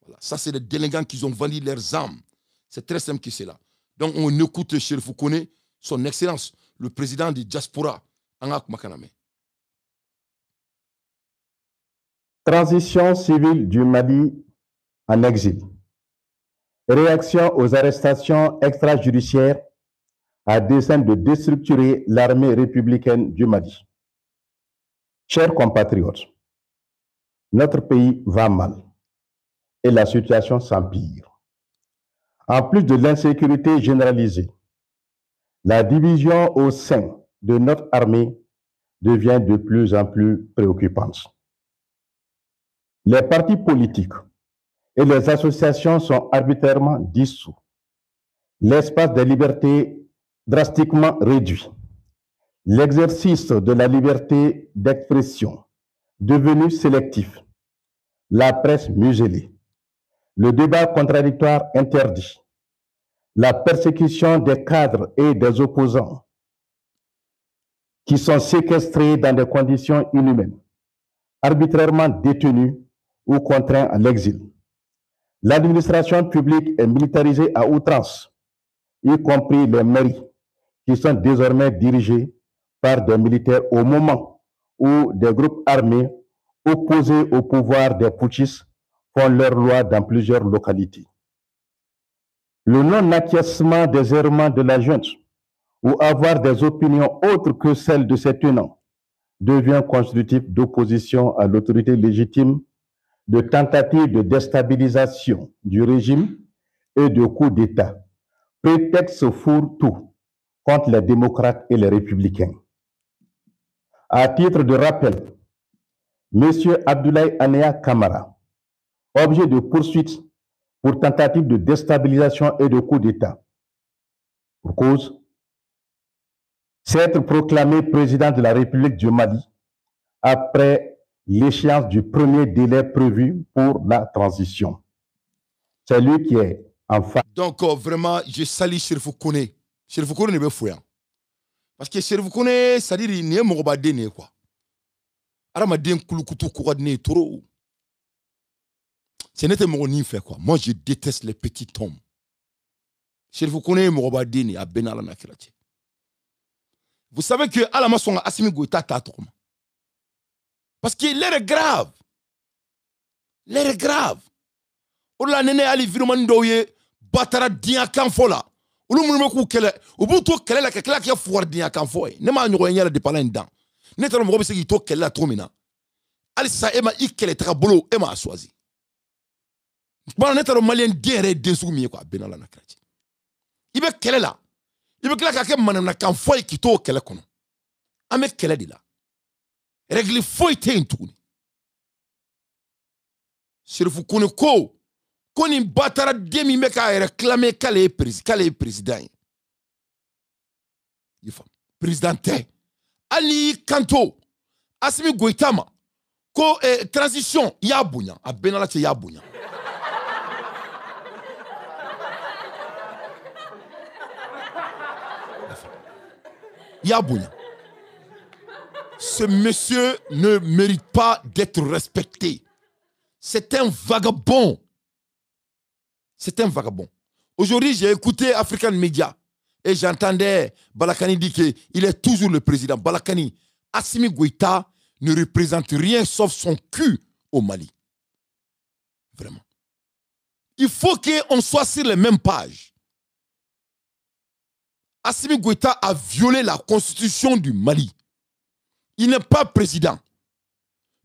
Speaker 1: Voilà. Ça, c'est des délinquants qui ont vendu leurs âmes. C'est très simple que c'est là. Donc, on écoute Chérif Koné, son excellence, le président de Diaspora, Angak Makaname.
Speaker 12: Transition civile du Mali en exil. Réaction aux arrestations extrajudiciaires à dessein de déstructurer l'armée républicaine du Mali. Chers compatriotes, notre pays va mal et la situation s'empire. En plus de l'insécurité généralisée, la division au sein de notre armée devient de plus en plus préoccupante. Les partis politiques et les associations sont arbitrairement dissous. L'espace des libertés drastiquement réduit. L'exercice de la liberté d'expression devenu sélectif. La presse muselée. Le débat contradictoire interdit. La persécution des cadres et des opposants qui sont séquestrés dans des conditions inhumaines, arbitrairement détenus ou contraints à l'exil. L'administration publique est militarisée à outrance, y compris les mairies, qui sont désormais dirigées par des militaires au moment où des groupes armés opposés au pouvoir des putschistes font leurs lois dans plusieurs localités. Le non-acquiescement des errements de la junte ou avoir des opinions autres que celles de ses tenants devient constitutif d'opposition à l'autorité légitime, de tentative de déstabilisation du régime et de coup d'État. Prétexte fourre-tout contre les démocrates et les républicains. À titre de rappel, M. Abdoulaye Anea Kamara, objet de poursuite pour tentative de déstabilisation et de coup d'État. Pour cause, s'être proclamé président de la République du Mali après l'échéance du premier délai prévu pour la transition. C'est lui qui est en face.
Speaker 1: Donc, vraiment, je salue Chérifou Kone. Chérifou Kone ne veut fouiller. Parce que Chérifou Kone, ça dit qu'il n'est pas de quoi. Aramaden Kouloukoutou Kouradne Toro. Ce n'était mon ni fait quoi. Moi, je déteste les petits hommes. Chérifou Kone Morobadene à Benala Nakirati. Vous savez que Alama son Assimi Goïta Tatom. Parce que l'air est grave. L'air est grave. Ola nene ali virumandoye batara dia kanfola. Ulu mulmeku kele. Ubu to kele la kele ki fuar dia kanfoy. Ne ma nyogo nyala de pala ndan. Ne talo mo bese ki to kele la tromina. Ali sa ema ikele tra bolo ema aswazi. Bana ne talo malien diere desu mi ko benala na krachi. Ibe kele la. Ibe kele ka ke manana kanfoy ki to kele kono. Ame kele di la. Régler foi te ntuni. Chérifou Kone ko koni batara demi meka réclamer kale président. Yifa président Ali Kanto Assimi Goïta ma ko transition ya bunya abenala te ya bunya. Ya bunya. Ce monsieur ne mérite pas d'être respecté. C'est un vagabond. C'est un vagabond. Aujourd'hui, j'ai écouté African Media et j'entendais Balakani dire qu'il est toujours le président. Balakani, Assimi Goïta ne représente rien sauf son cul au Mali. Vraiment. Il faut qu'on soit sur les mêmes pages. Assimi Goïta a violé la constitution du Mali. Il n'est pas président.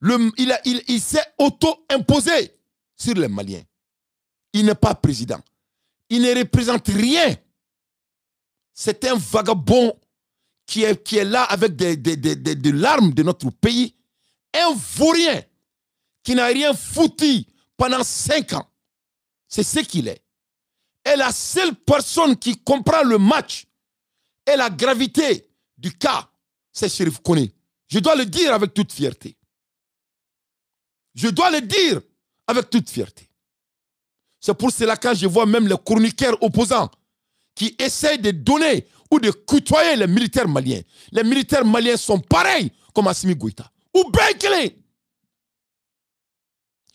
Speaker 1: Il s'est auto-imposé sur les Maliens. Il n'est pas président. Il ne représente rien. C'est un vagabond qui est là avec des larmes de notre pays. Un vaurien qui n'a rien foutu pendant 5 ans. C'est ce qu'il est. Et la seule personne qui comprend le match et la gravité du cas, c'est Chérifou Kone. Je dois le dire avec toute fierté. Je dois le dire avec toute fierté. C'est pour cela que je vois même les chroniqueurs opposants qui essayent de donner ou de côtoyer les militaires maliens. Les militaires maliens sont pareils comme Assimi Goïta. Ou Bekele.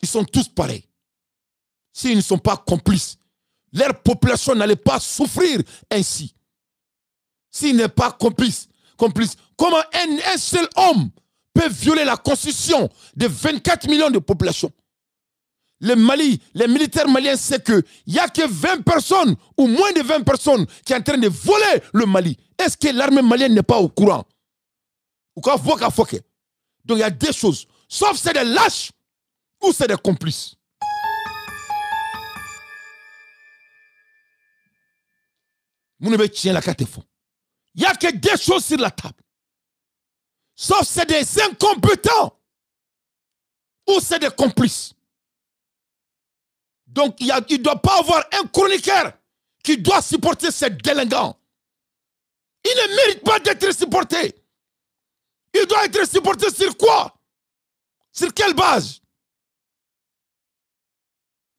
Speaker 1: Ils sont tous pareils. S'ils ne sont pas complices, leur population n'allait pas souffrir ainsi. S'il n'est pas complice, comment un seul homme peut violer la constitution de 24 millions de population? Le Mali, les militaires maliens savent qu'il n'y a que 20 personnes ou moins de 20 personnes qui sont en train de voler le Mali. Est-ce que l'armée malienne n'est pas au courant? Donc il y a des choses. Sauf c'est des lâches ou c'est des complices. Vous ne pouvez pas la carte fond. Il n'y a que des choses sur la table. Sauf c'est des incompétents ou c'est des complices. Donc il ne doit pas avoir un chroniqueur qui doit supporter ces délinquants. Il ne mérite pas d'être supporté. Il doit être supporté sur quoi? Sur quelle base?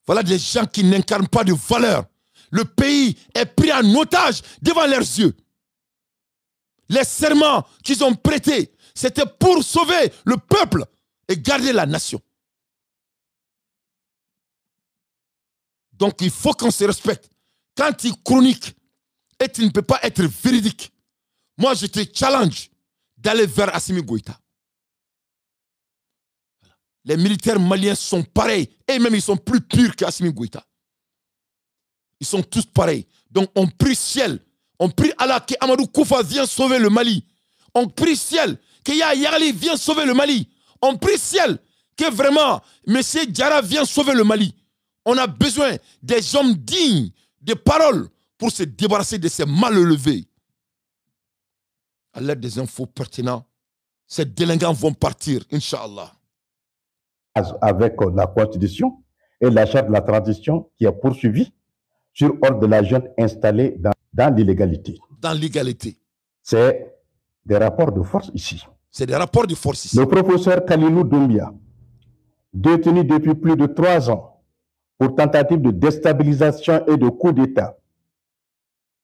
Speaker 1: Voilà des gens qui n'incarnent pas de valeur. Le pays est pris en otage devant leurs yeux. Les serments qu'ils ont prêtés, c'était pour sauver le peuple et garder la nation. Donc il faut qu'on se respecte. Quand tu chroniques et tu ne peux pas être véridique, moi je te challenge d'aller vers Assimi Goïta. Les militaires maliens sont pareils et même ils sont plus purs qu'Assimi Goïta. Ils sont tous pareils. Donc on prie ciel. On prie Allah que Amadou Koufa vienne sauver le Mali. On prie ciel que Yahya Yali vienne sauver le Mali. On prie ciel que vraiment M. Diarra vienne sauver le Mali. On a besoin des hommes dignes de paroles pour se débarrasser de ces mal élevés. À l'aide des infos pertinentes, ces délinquants vont partir, Inch'Allah.
Speaker 12: Avec la Constitution et la charte de la transition qui est poursuivie sur ordre de la junte installée dans l'illégalité.
Speaker 1: Dans l'illégalité.
Speaker 12: C'est des rapports de force ici.
Speaker 1: C'est des rapports de force ici.
Speaker 12: Le professeur Kalilou Doumbia, détenu depuis plus de 3 ans pour tentative de déstabilisation et de coup d'État,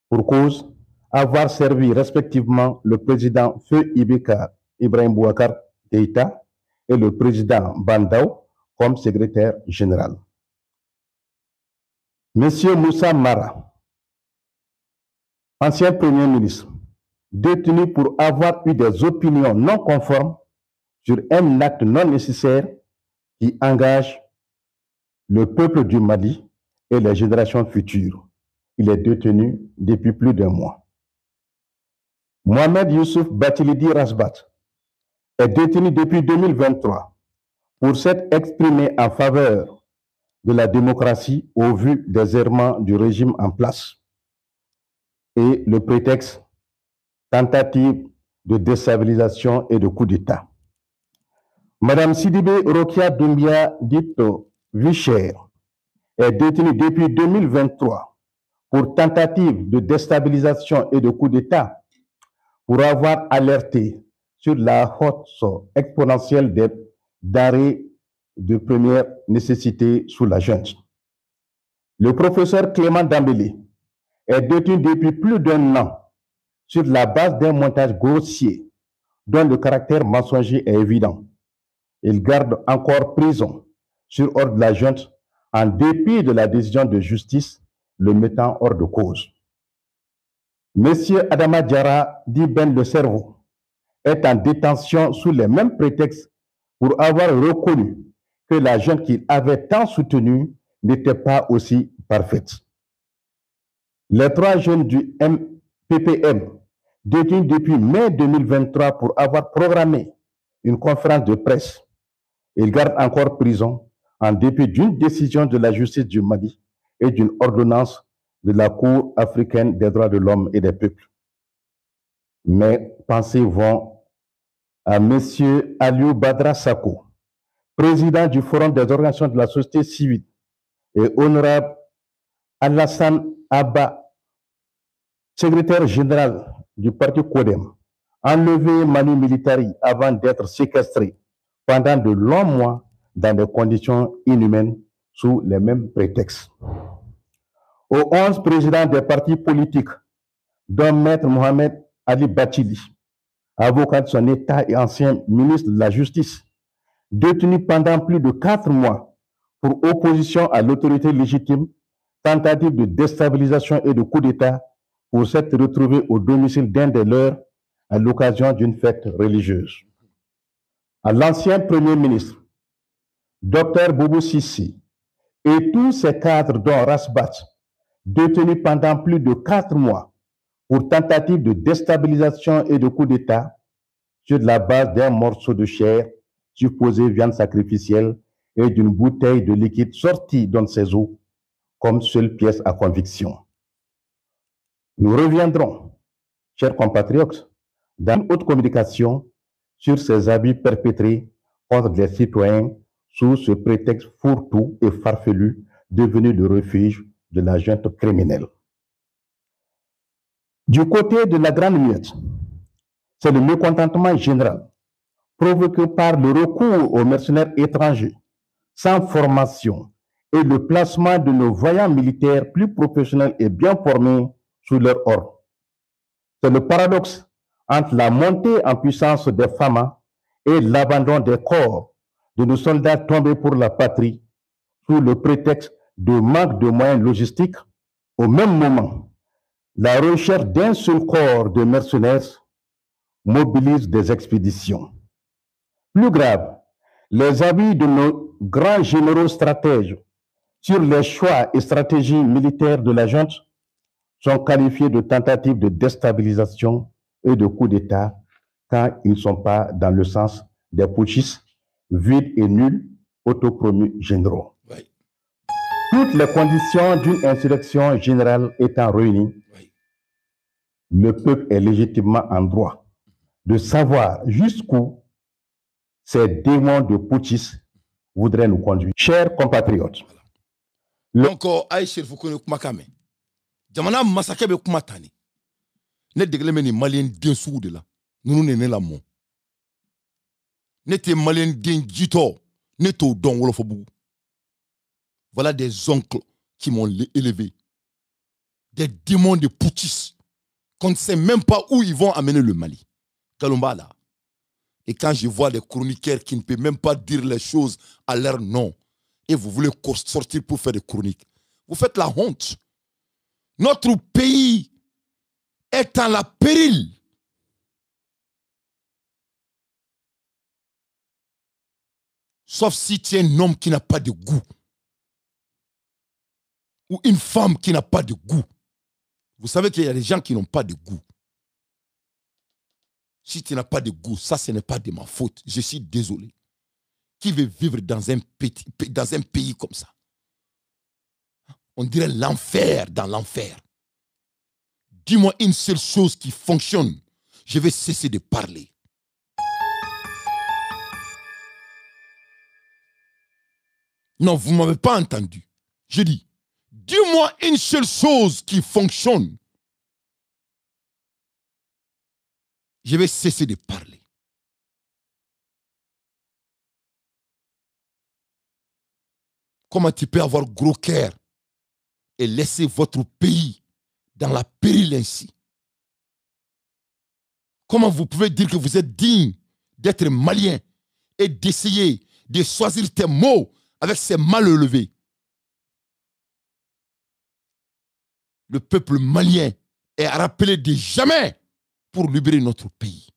Speaker 12: pour cause avoir servi respectivement le président Feu Ibeka Ibrahim Boubacar Keïta et le président Bandao comme secrétaire général. Monsieur Moussa Mara, ancien premier ministre, détenu pour avoir eu des opinions non conformes sur un acte non nécessaire qui engage le peuple du Mali et les générations futures. Il est détenu depuis plus d'1 mois. Mohamed Youssouf Batilidi Rasbat est détenu depuis 2023 pour s'être exprimé en faveur de la démocratie au vu des errements du régime en place et le prétexte tentative de déstabilisation et de coup d'État. Madame Sidibé Rokia Doumbia, dite Vichère, est détenue depuis 2023 pour tentative de déstabilisation et de coup d'État pour avoir alerté sur la hausse exponentielle des denrées de première nécessité sous la junte. Le professeur Clément Dambélé est détenu depuis plus d'1 an sur la base d'un montage grossier dont le caractère mensonger est évident. Il garde encore prison sur ordre de la junte en dépit de la décision de justice le mettant hors de cause. Monsieur Adama Diarra, dit Ben le Cerveau, est en détention sous les mêmes prétextes pour avoir reconnu que la junte qu'il avait tant soutenue n'était pas aussi parfaite. Les 3 jeunes du PPM, détenus depuis mai 2023 pour avoir programmé une conférence de presse, ils gardent encore prison en dépit d'une décision de la justice du Mali et d'une ordonnance de la Cour africaine des droits de l'homme et des peuples. Mes pensées vont à M. Aliou Badra Sako, président du Forum des organisations de la société civile, et honorable Alassane Abba, secrétaire général du parti Kodem, enlevé Manu Militari avant d'être séquestré pendant de longs mois dans des conditions inhumaines sous les mêmes prétextes. Aux 11 présidents des partis politiques, dont Maître Mohamed Ali Batili, avocat de son État et ancien ministre de la Justice, détenu pendant plus de 4 mois pour opposition à l'autorité légitime, tentative de déstabilisation et de coup d'État pour s'être retrouvé au domicile d'un des leurs à l'occasion d'une fête religieuse. À l'ancien Premier ministre, Dr Boubou Sissi, et tous ses cadres dont Rasbat, détenus pendant plus de 4 mois pour tentative de déstabilisation et de coup d'État sur la base d'un morceau de chair, supposé viande sacrificielle et d'une bouteille de liquide sortie dans ses os comme seule pièce à conviction. Nous reviendrons, chers compatriotes, dans une haute communication sur ces abus perpétrés contre les citoyens sous ce prétexte fourre-tout et farfelu devenu le refuge de la junte criminelle. Du côté de la Grande Muette, c'est le mécontentement général provoqué par le recours aux mercenaires étrangers sans formation et le placement de nos voyants militaires plus professionnels et bien formés sous leur ordre. C'est le paradoxe entre la montée en puissance des FAMA et l'abandon des corps de nos soldats tombés pour la patrie sous le prétexte de manque de moyens logistiques. Au même moment, la recherche d'un seul corps de mercenaires mobilise des expéditions. Plus grave, les avis de nos grands généraux stratèges sur les choix et stratégies militaires de la junte sont qualifiés de tentatives de déstabilisation et de coup d'État quand ils ne sont pas dans le sens des putschistes vides et nuls autopromus généraux.
Speaker 1: Oui.
Speaker 12: Toutes les conditions d'une insurrection générale étant réunies, le peuple est légitimement en droit de savoir jusqu'où ces démons de putschistes voudraient nous conduire. Chers compatriotes.
Speaker 1: Donc, Aïe Foukoune Kumakame. Jamana massacre be Kumatani. Ne dégleme ni malien den sou de là. Nous ne la mon. Ne te malien den jito. Ne to don wolofobou. Voilà des oncles qui m'ont élevé. Des démons de putschistes. Qu'on ne sait même pas où ils vont amener le Mali. Kalumba là. Et quand je vois des chroniqueurs qui ne peuvent même pas dire les choses à leur nom, et vous voulez sortir pour faire des chroniques, vous faites la honte. Notre pays est en la péril. Sauf si tu es un homme qui n'a pas de goût. Ou une femme qui n'a pas de goût. Vous savez qu'il y a des gens qui n'ont pas de goût. Si tu n'as pas de goût, ça ce n'est pas de ma faute. Je suis désolé. Qui veut vivre dans un pays comme ça? On dirait l'enfer dans l'enfer. Dis-moi une seule chose qui fonctionne. Je vais cesser de parler. Non, vous ne m'avez pas entendu. Je dis, dis-moi une seule chose qui fonctionne. Je vais cesser de parler. Comment tu peux avoir gros cœur et laisser votre pays dans la péril ainsi? Comment vous pouvez dire que vous êtes digne d'être malien et d'essayer de choisir tes mots avec ces mal élevés? Le peuple malien est rappelé de jamais pour libérer notre pays.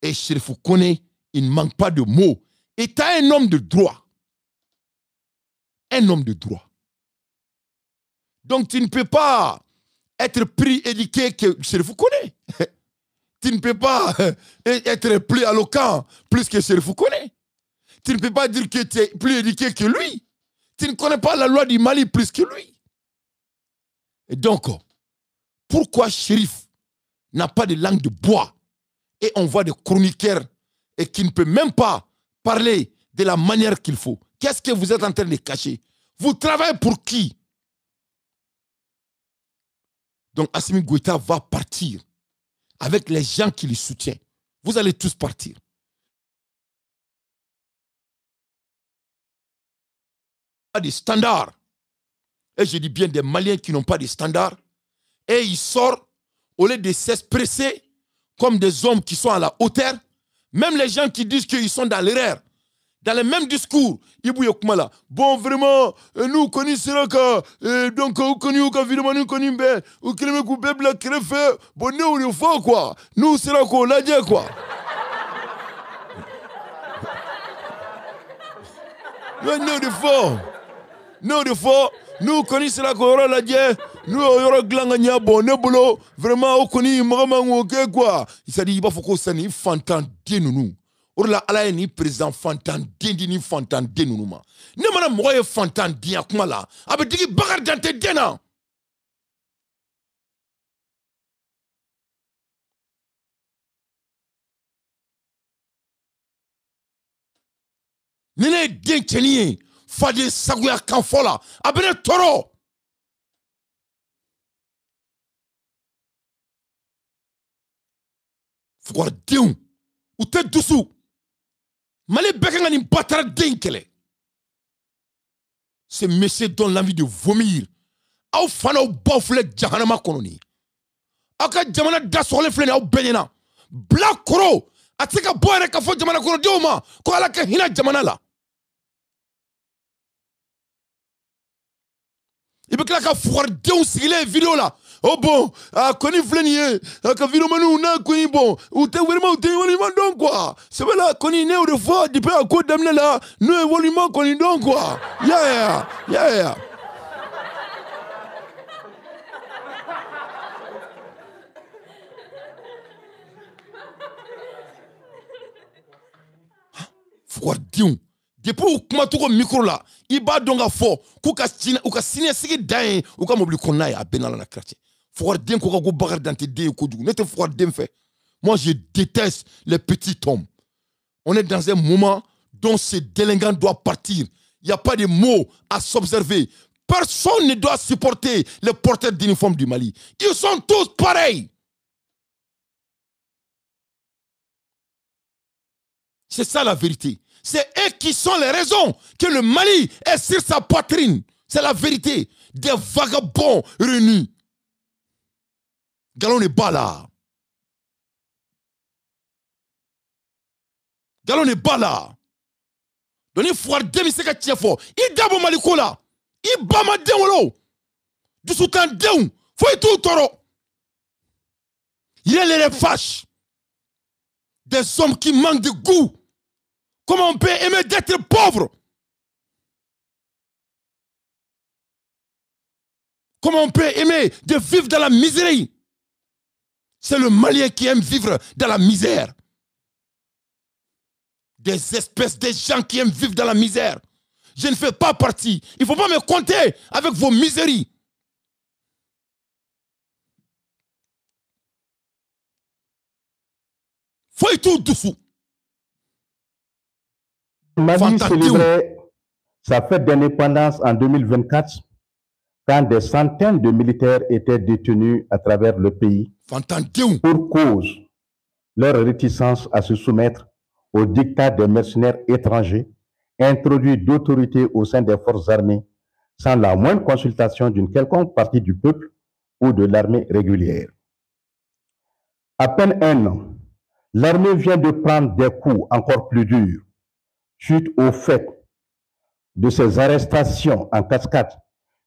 Speaker 1: Et Chérif Foukoune, il ne manque pas de mots. Et tu as un homme de droit. Un homme de droit. Donc tu ne peux pas être plus éduqué que Chérif Foukoune. Tu ne peux pas être plus éloquent plus que Chérif Foukoune. Tu ne peux pas dire que tu es plus éduqué que lui. Tu ne connais pas la loi du Mali plus que lui. Et donc, pourquoi Chérif n'a pas de langue de bois et on voit des chroniqueurs et qui ne peuvent même pas parler de la manière qu'il faut? Qu'est-ce que vous êtes en train de cacher? Vous travaillez pour qui? Donc Assimi Goïta va partir avec les gens qui le soutiennent. Vous allez tous partir. Pas de standards. Et je dis bien des Maliens qui n'ont pas de standards. Et ils sortent au lieu de s'expresser comme des hommes qui sont à la hauteur. Même les gens qui disent qu'ils sont dans l'erreur. Dans le même discours, bon, vraiment, nous connaissons que, donc, nous connaissons évidemment, nous connaissons bien, nous connaissons bien, la crève, bon, nous, le faut, quoi. Nous, c'est là qu'on l'a dit, quoi. Nous, le faut. Nous, le faut. Nous connaissons la qu'on l'a dit. Nous, on a glangania, bon, ne boulot, vraiment, on connaît, ok, quoi. Il s'est dit, il faut qu'on s'en y fantan, nous. Orla ala ni président fantan dendi ni fantan denunuma ne mana moye fantan dia kuma la abe digi bakar dante dena nene den cheniye fade saguya kan fola abene toro fukor deun ou te dusu Mali Bekanga ni battra denkele. Ce monsieur donne l'envie de vomir. Aw fana bafle jahanama kononi. Aka jamana dasole flene aw benena. Black Koro atika boyre ka fo jamana kono dioma ko ala ka hina jamana la. Ibekla ka fuar deun sigile vidéo la. Oh bon, koni fleniye, ka vidéo manu na koni bon, ou te vraiment te évoluement donc quoi. C'est là koni ne de fois du peu à côté d'amener là, nous évoluement koni donc quoi. Yeah. Fuar dion. Depuis ou kuma to ko micro là, iba donga fo, ku ka sine sigi dan, ou ka mobili konna ya benala na quartier. Fouar den ko go bagar dante de ko djou nete fouar den fait Moi, je déteste les petits hommes. On est dans un moment dont ce délinquant doit partir. Il n'y a pas de mots à s'observer. Personne ne doit supporter les porteurs d'uniforme du Mali. Ils sont tous pareils. C'est ça la vérité. C'est eux qui sont les raisons que le Mali est sur sa poitrine. C'est la vérité. Des vagabonds réunis. Galon n'est pas là. Galon n'est pas là. Donc il faut demi se ka tiɲɛ fɔ i dabo Mali ko la i ba ma den wolo dusutan denw foyi t'u tɔɔrɔ. Il y a les fâches des hommes qui manquent de goût. Comment on peut aimer d'être pauvre? Comment on peut aimer de vivre dans la misère? C'est le Malien qui aime vivre dans la misère. Des espèces de gens qui aiment vivre dans la misère. Je ne fais pas partie. Il ne faut pas me compter avec vos miséries. Faut tout dessous.
Speaker 12: Mali célébrait sa fête d'indépendance en 2024 quand des centaines de militaires étaient détenus à travers le pays pour cause leur réticence à se soumettre au diktat des mercenaires étrangers introduits d'autorité au sein des forces armées sans la moindre consultation d'une quelconque partie du peuple ou de l'armée régulière. À peine un an, l'armée vient de prendre des coups encore plus durs suite au fait de ces arrestations en cascade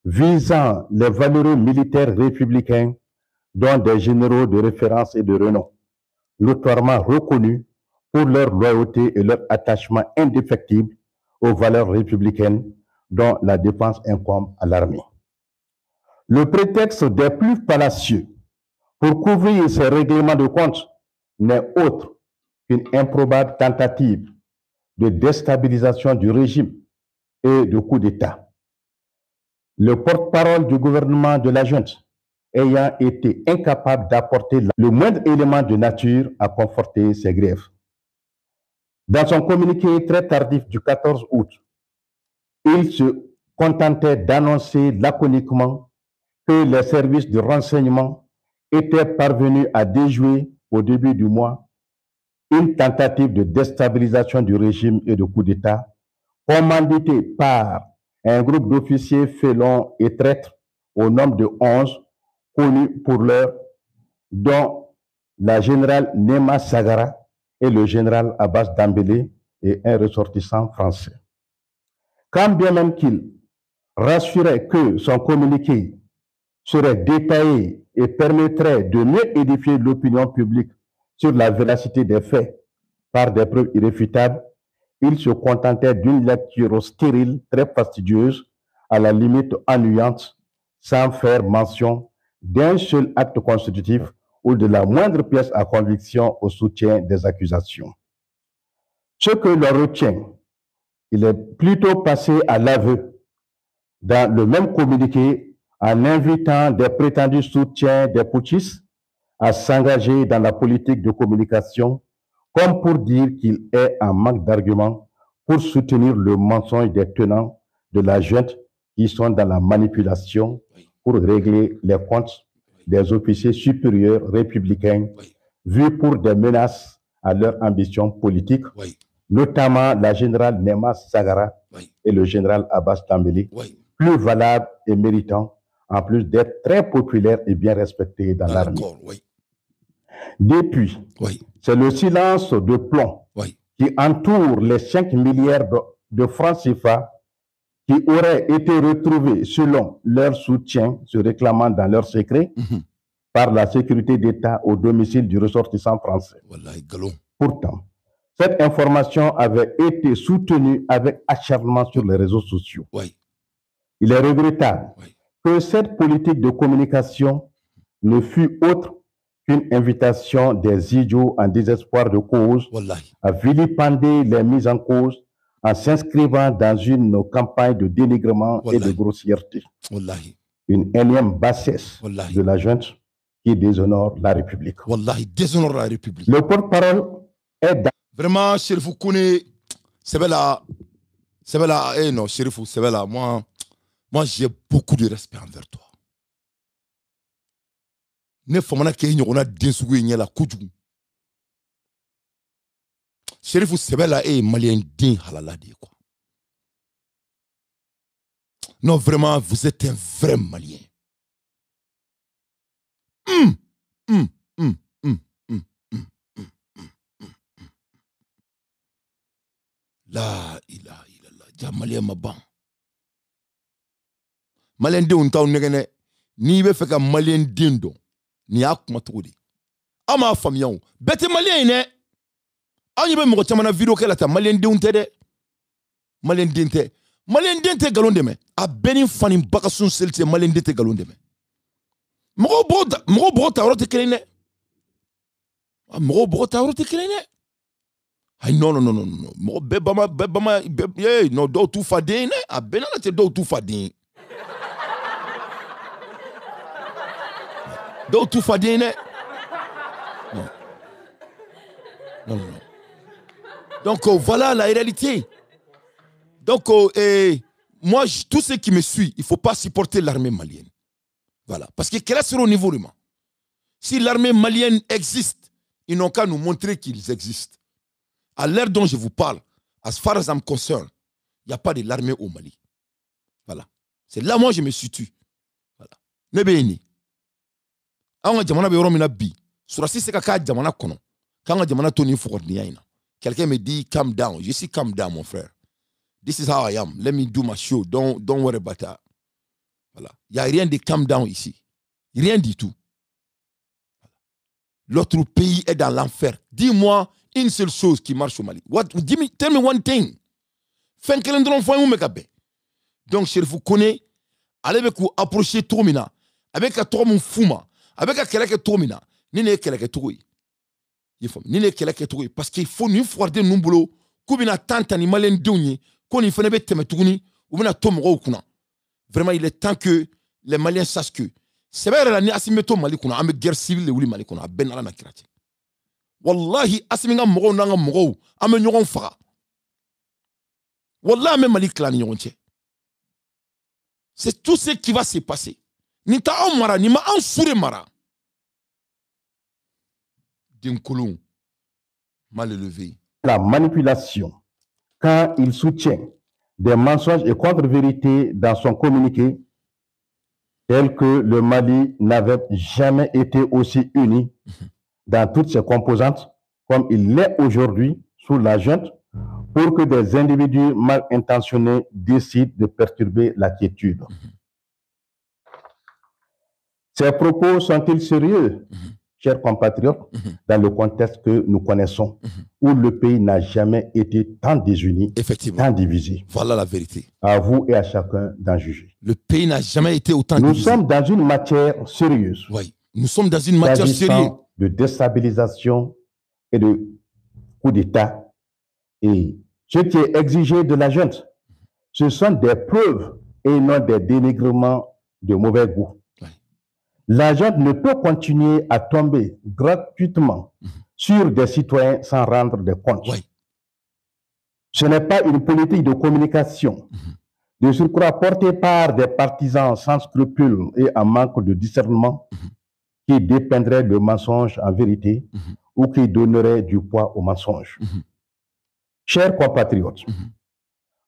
Speaker 12: visant les valeureux militaires républicains, dont des généraux de référence et de renom, notoirement reconnus pour leur loyauté et leur attachement indéfectible aux valeurs républicaines dont la défense incombe à l'armée. Le prétexte des plus fallacieux pour couvrir ces règlements de compte n'est autre qu'une improbable tentative de déstabilisation du régime et de coup d'État. Le porte-parole du gouvernement de la junte ayant été incapable d'apporter le moindre élément de nature à conforter ces griefs. Dans son communiqué très tardif du 14 août, il se contentait d'annoncer laconiquement que les services de renseignement étaient parvenus à déjouer au début du mois une tentative de déstabilisation du régime et de coup d'État commanditée par un groupe d'officiers félons et traîtres au nombre de 11, connus pour l'heure, dont la générale Nema Sagara et le général Abbas Dambélé et un ressortissant français. Quand bien même qu'il rassurait que son communiqué serait détaillé et permettrait de mieux édifier l'opinion publique sur la véracité des faits par des preuves irréfutables, il se contentait d'une lecture stérile, très fastidieuse, à la limite ennuyante, sans faire mention d'un seul acte constitutif ou de la moindre pièce à conviction au soutien des accusations. Ce que l'on retient, il est plutôt passé à l'aveu dans le même communiqué en invitant des prétendus soutiens des putschistes à s'engager dans la politique de communication comme pour dire qu'il est en manque d'arguments pour soutenir le mensonge des tenants de la junte qui sont dans la manipulation pour régler les comptes des officiers supérieurs républicains vus pour des menaces à leur ambition politique, notamment la générale Nema Sagara et le général Abbas Dambélé, plus valables et méritants, en plus d'être très populaires et bien respectés dans l'armée. Depuis, c'est le silence de plomb qui entoure les 5 milliards de francs CFA qui auraient été retrouvés selon leur soutien, se réclamant dans leur secret, par la sécurité d'État au domicile du ressortissant français. Pourtant, cette information avait été soutenue avec acharnement sur les réseaux sociaux. Il est regrettable que cette politique de communication ne fût autre qu'une invitation des idiots en désespoir de cause à vilipender les mises en cause en s'inscrivant dans une campagne de dénigrement et de grossièreté. Une énième bassesse de la junte qui déshonore la République.
Speaker 1: Wallahi, déshonore la République.
Speaker 12: Le porte-parole est...
Speaker 1: Vraiment, Chérifou connaît... C'est là, eh non, Chérifou, c'est là, moi j'ai beaucoup de respect envers toi. Ne famana ke nyona densugu nyela kujugu. Chérifou Sebela est malien din halala de quoi. Non, vraiment, vous êtes un vrai malien. La ilaha illallah. Ja malien maban. Malien de un taw negene ni be feka malien dindo ni akuma todi. Ama famiyon. Bete malien ne. Anye be mo chamana video ke la ta malien de un tede. Malien dinte. Malien dinte galon deme. A benin fani bakasun selte malien dinte galon deme. Mo bro ta rote kelene. Mo bro ta rote kelene. Ay non. Mo bebama no do tu fadin ne. A benana te do tu fadin. Do tu fadin ne. Non. Donc voilà la réalité. Donc moi tous ceux qui me suivent, il faut pas supporter l'armée malienne. Voilà, parce que quel est au niveau du monde? Si l'armée malienne existe, ils n'ont qu'à nous montrer qu'ils existent. À l'heure dont je vous parle, as far as I'm concerned, il n'y a pas de l'armée au Mali. Voilà. C'est là moi je me situe. Voilà. Nebeni. Anga jamana be romina bi. Surasi se kaka jamana kono. Kanga jamana toni fukordniya ina. Quelqu'un me dit calm down. Je suis calm down mon frère. This is how I am. Let me do my show. Don't worry about that. Voilà. Il n'y a rien de calm down ici. Rien du tout. L'autre pays est dans l'enfer. Dis-moi une seule chose qui marche au Mali. Tell me one thing. Donc, Chérifou connaît, allez avec vous approcher Tomina, avec un Tomon Fouma, avec un Keleke Tomina, ni ne Keleke Toui. Ni ne Keleke Toui. Parce qu'il faut nous faire des nombres, comme une tante animale d'ouni, qu'on y fait des temetouni, ou bien un tomro kuna. Vraiment, il est temps que les Maliens sachent que c'est vrai que l'Asimeto Mali kuna, avec guerre civile, ou les Mali kuna, ben ala nakirati. Wallahi, Asiminga Moro nanga Moro, ame nyoron fara. Wallahi, ame Mali clan nyoron tche. C'est tout ce qui va se passer. Ni ta an mara, ni ma an soure mara. D'un colon mal élevé.
Speaker 12: La manipulation, quand il soutient des mensonges et contre-vérités dans son communiqué, tel que le Mali n'avait jamais été aussi uni dans toutes ses composantes, comme il l'est aujourd'hui sous la junte, pour que des individus mal intentionnés décident de perturber la quiétude. Ces propos sont-ils sérieux, chers compatriotes, dans le contexte que nous connaissons, où le pays n'a jamais été tant désuni, tant divisé?
Speaker 1: Voilà la vérité.
Speaker 12: À vous et à chacun d'en juger.
Speaker 1: Le pays n'a jamais été autant divisé.
Speaker 12: Nous sommes dans une matière sérieuse.
Speaker 1: Oui, nous sommes dans une matière sérieuse.
Speaker 12: De déstabilisation et de coup d'État. Et ce qui est exigé de la junte, ce sont des preuves et non des dénigrements de mauvais goût. La junte ne peut continuer à tomber gratuitement sur des citoyens sans rendre des comptes. Ce n'est pas une politique de communication, de surcroît portée par des partisans sans scrupules et en manque de discernement, qui dépeindrait le mensonge en vérité ou qui donnerait du poids au mensonge. Chers compatriotes,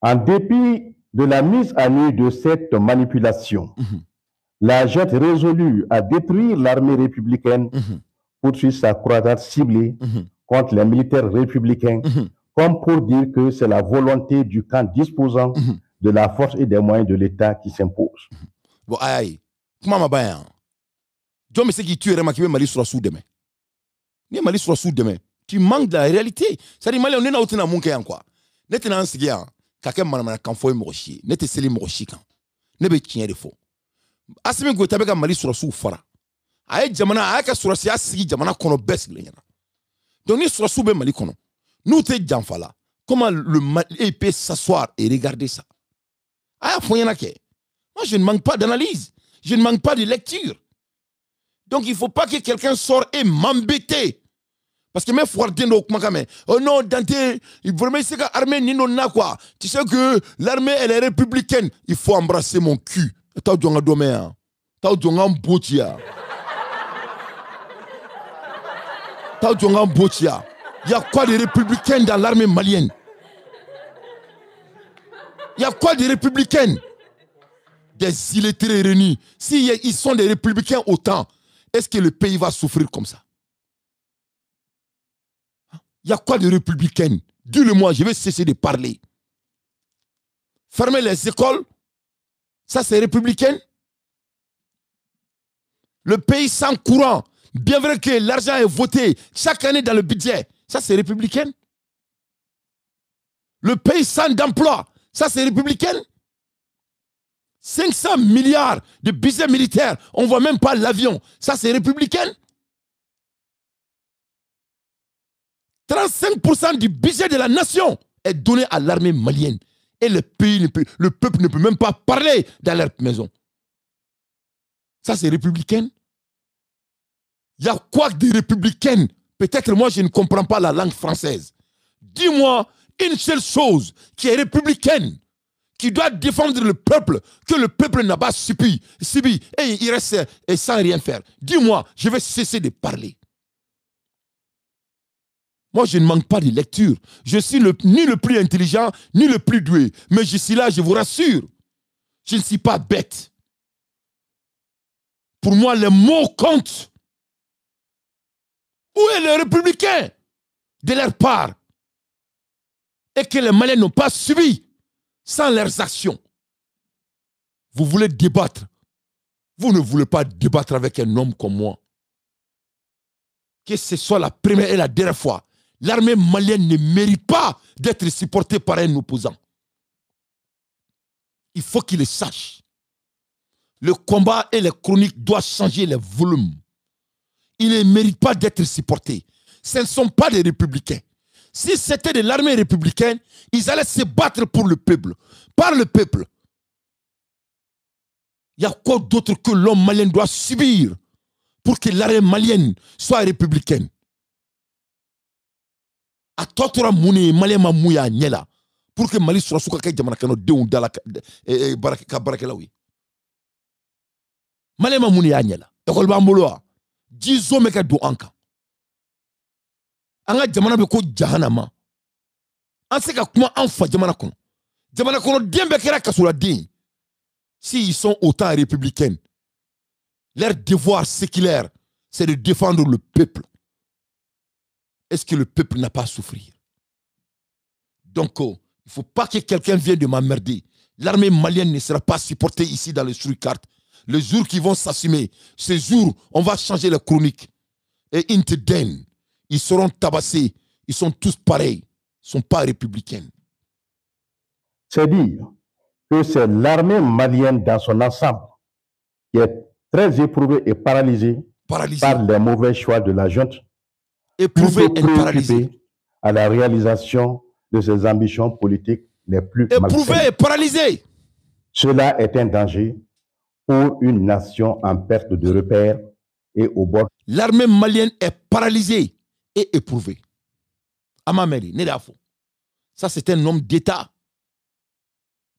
Speaker 12: en dépit de la mise à nu de cette manipulation, la junte résolue à détruire l'armée républicaine poursuit sa croisade ciblée contre les militaires républicains, comme pour dire que c'est la volonté du camp disposant de la force et des moyens de l'État qui s'impose.
Speaker 1: Bon, aïe, comment m'a bain? Dieu me sait qui tu es remarqué Mali sur la sous demain. Ni Mali sur la sous demain. Tu manques de la réalité. Ça dit Mali on est na outina munke quoi. Net na ansigi ya. Kake manamana kan foy mochi. Net seli mochi kan. Ne be tien de fo. Asimi go tabeka Mali sur la sous fara. Aye jamana aye ka sur la sigi jamana kono bes le nyana. Donc ni sur la sous be Mali kono. Nous te jamfala. Comment le Mali peut s'asseoir et regarder ça? Aye foyena ke. Moi je ne manque pas d'analyse. Je ne manque pas de lecture. Donc il ne faut pas que quelqu'un sorte et m'embêter. Parce que même Fouardien oh non, Dante, vraiment c'est que l'armée n'y n'a quoi. Tu sais que l'armée elle est républicaine. Il faut embrasser mon cul. T'as dit un domaine. T'as dit un botia. T'as dit un botia. Il y a quoi de républicains dans l'armée malienne? Il y a quoi de républicains? Des illettrés réunis. S'ils sont des républicains autant, est-ce que le pays va souffrir comme ça? Il y a quoi de républicains? Dis-le-moi, je vais cesser de parler. Fermer les écoles, ça c'est républicain? Le pays sans courant, bien vrai que l'argent est voté chaque année dans le budget, ça c'est républicain? Le pays sans d'emploi, ça c'est républicain? 500 milliards de budget militaire, on ne voit même pas l'avion, ça c'est républicain? 35% du budget de la nation est donné à l'armée malienne. Et le peuple ne peut même pas parler dans leur maison. Ça, c'est républicain. Il y a quoi de républicain? Peut-être moi, je ne comprends pas la langue française. Dis-moi une seule chose qui est républicaine, qui doit défendre le peuple, que le peuple n'a pas subi, et il reste sans rien faire. Dis-moi, je vais cesser de parler. Moi, je ne manque pas de lecture. Je suis ni le plus intelligent, ni le plus doué. Mais je suis là, je vous rassure. Je ne suis pas bête. Pour moi, les mots comptent. Où est le républicain de leur part? Et que les Maliens n'ont pas subi sans leurs actions. Vous voulez débattre. Vous ne voulez pas débattre avec un homme comme moi. Que ce soit la première et la dernière fois. L'armée malienne ne mérite pas d'être supportée par un opposant. Il faut qu'il le sache. Le combat et les chroniques doivent changer les volumes. Ils ne méritent pas d'être supportés. Ce ne sont pas des républicains. Si c'était de l'armée républicaine, ils allaient se battre pour le peuple, par le peuple. Il y a quoi d'autre que l'homme malien doit subir pour que l'armée malienne soit républicaine? A totora muni malien ma mouya nyela pour que Mali soit souka jamana kano deun dala ka barakela wi malien ma muni ya nyela ekol ba mbolo jizo meka do anka anga jamana be ko jahanama an se ka kuma an fa jamana kono dembe kera kasula din. Si ils sont autant républicains, leur devoir séculaire c'est de défendre le peuple. Est-ce que le peuple n'a pas à souffrir? Donc, il ne faut pas que quelqu'un vienne de m'emmerder. L'armée malienne ne sera pas supportée ici dans les sous-cartes. Les jours qui vont s'assumer, ces jours, on va changer les chroniques. Et Inteden, ils seront tabassés. Ils sont tous pareils. Ils ne sont pas républicains.
Speaker 12: C'est dire que c'est l'armée malienne dans son ensemble qui est très éprouvée et paralysée. Par les mauvais choix de la junte.
Speaker 1: Éprouvé et paralysé
Speaker 12: à la réalisation de ses ambitions politiques les plus malsaines.
Speaker 1: Éprouvé et paralysé.
Speaker 12: Cela est un danger pour une nation en perte de repères et au bord.
Speaker 1: L'armée malienne est paralysée et éprouvée. Amameri, Nedafo. Ça, c'est un homme d'État.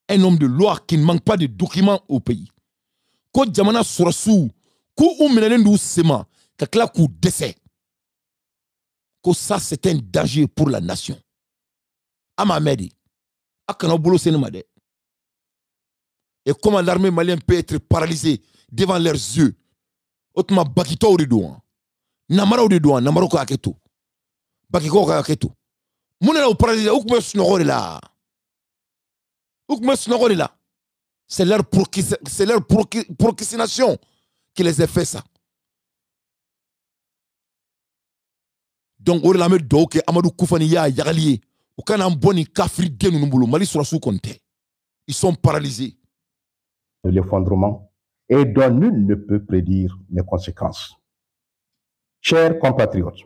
Speaker 1: Un homme de loi qui ne manque pas de documents au pays. Ko jamana surasu, ko umenendu sema, kakla ku décès. Que ça c'est un danger pour la nation. Amamedi, akanobolo senemade. Et comment l'armée malienne peut être paralysée devant leurs yeux? Autrement, bakito ou de douan. Namara ou de douan, namaro ko aketo. Bakiko ko aketo. Mounela ou paralysé, ou kme snogori la. Ou kme snogori la. C'est leur procrastination qui les a fait ça. Donc, on a mis que Amadou Koufani ya yagali ou quand on boni kafri denu numbulu Mali sur sous compté. Ils sont paralysés.
Speaker 12: L'effondrement et dont nul ne peut prédire les conséquences. Chers compatriotes,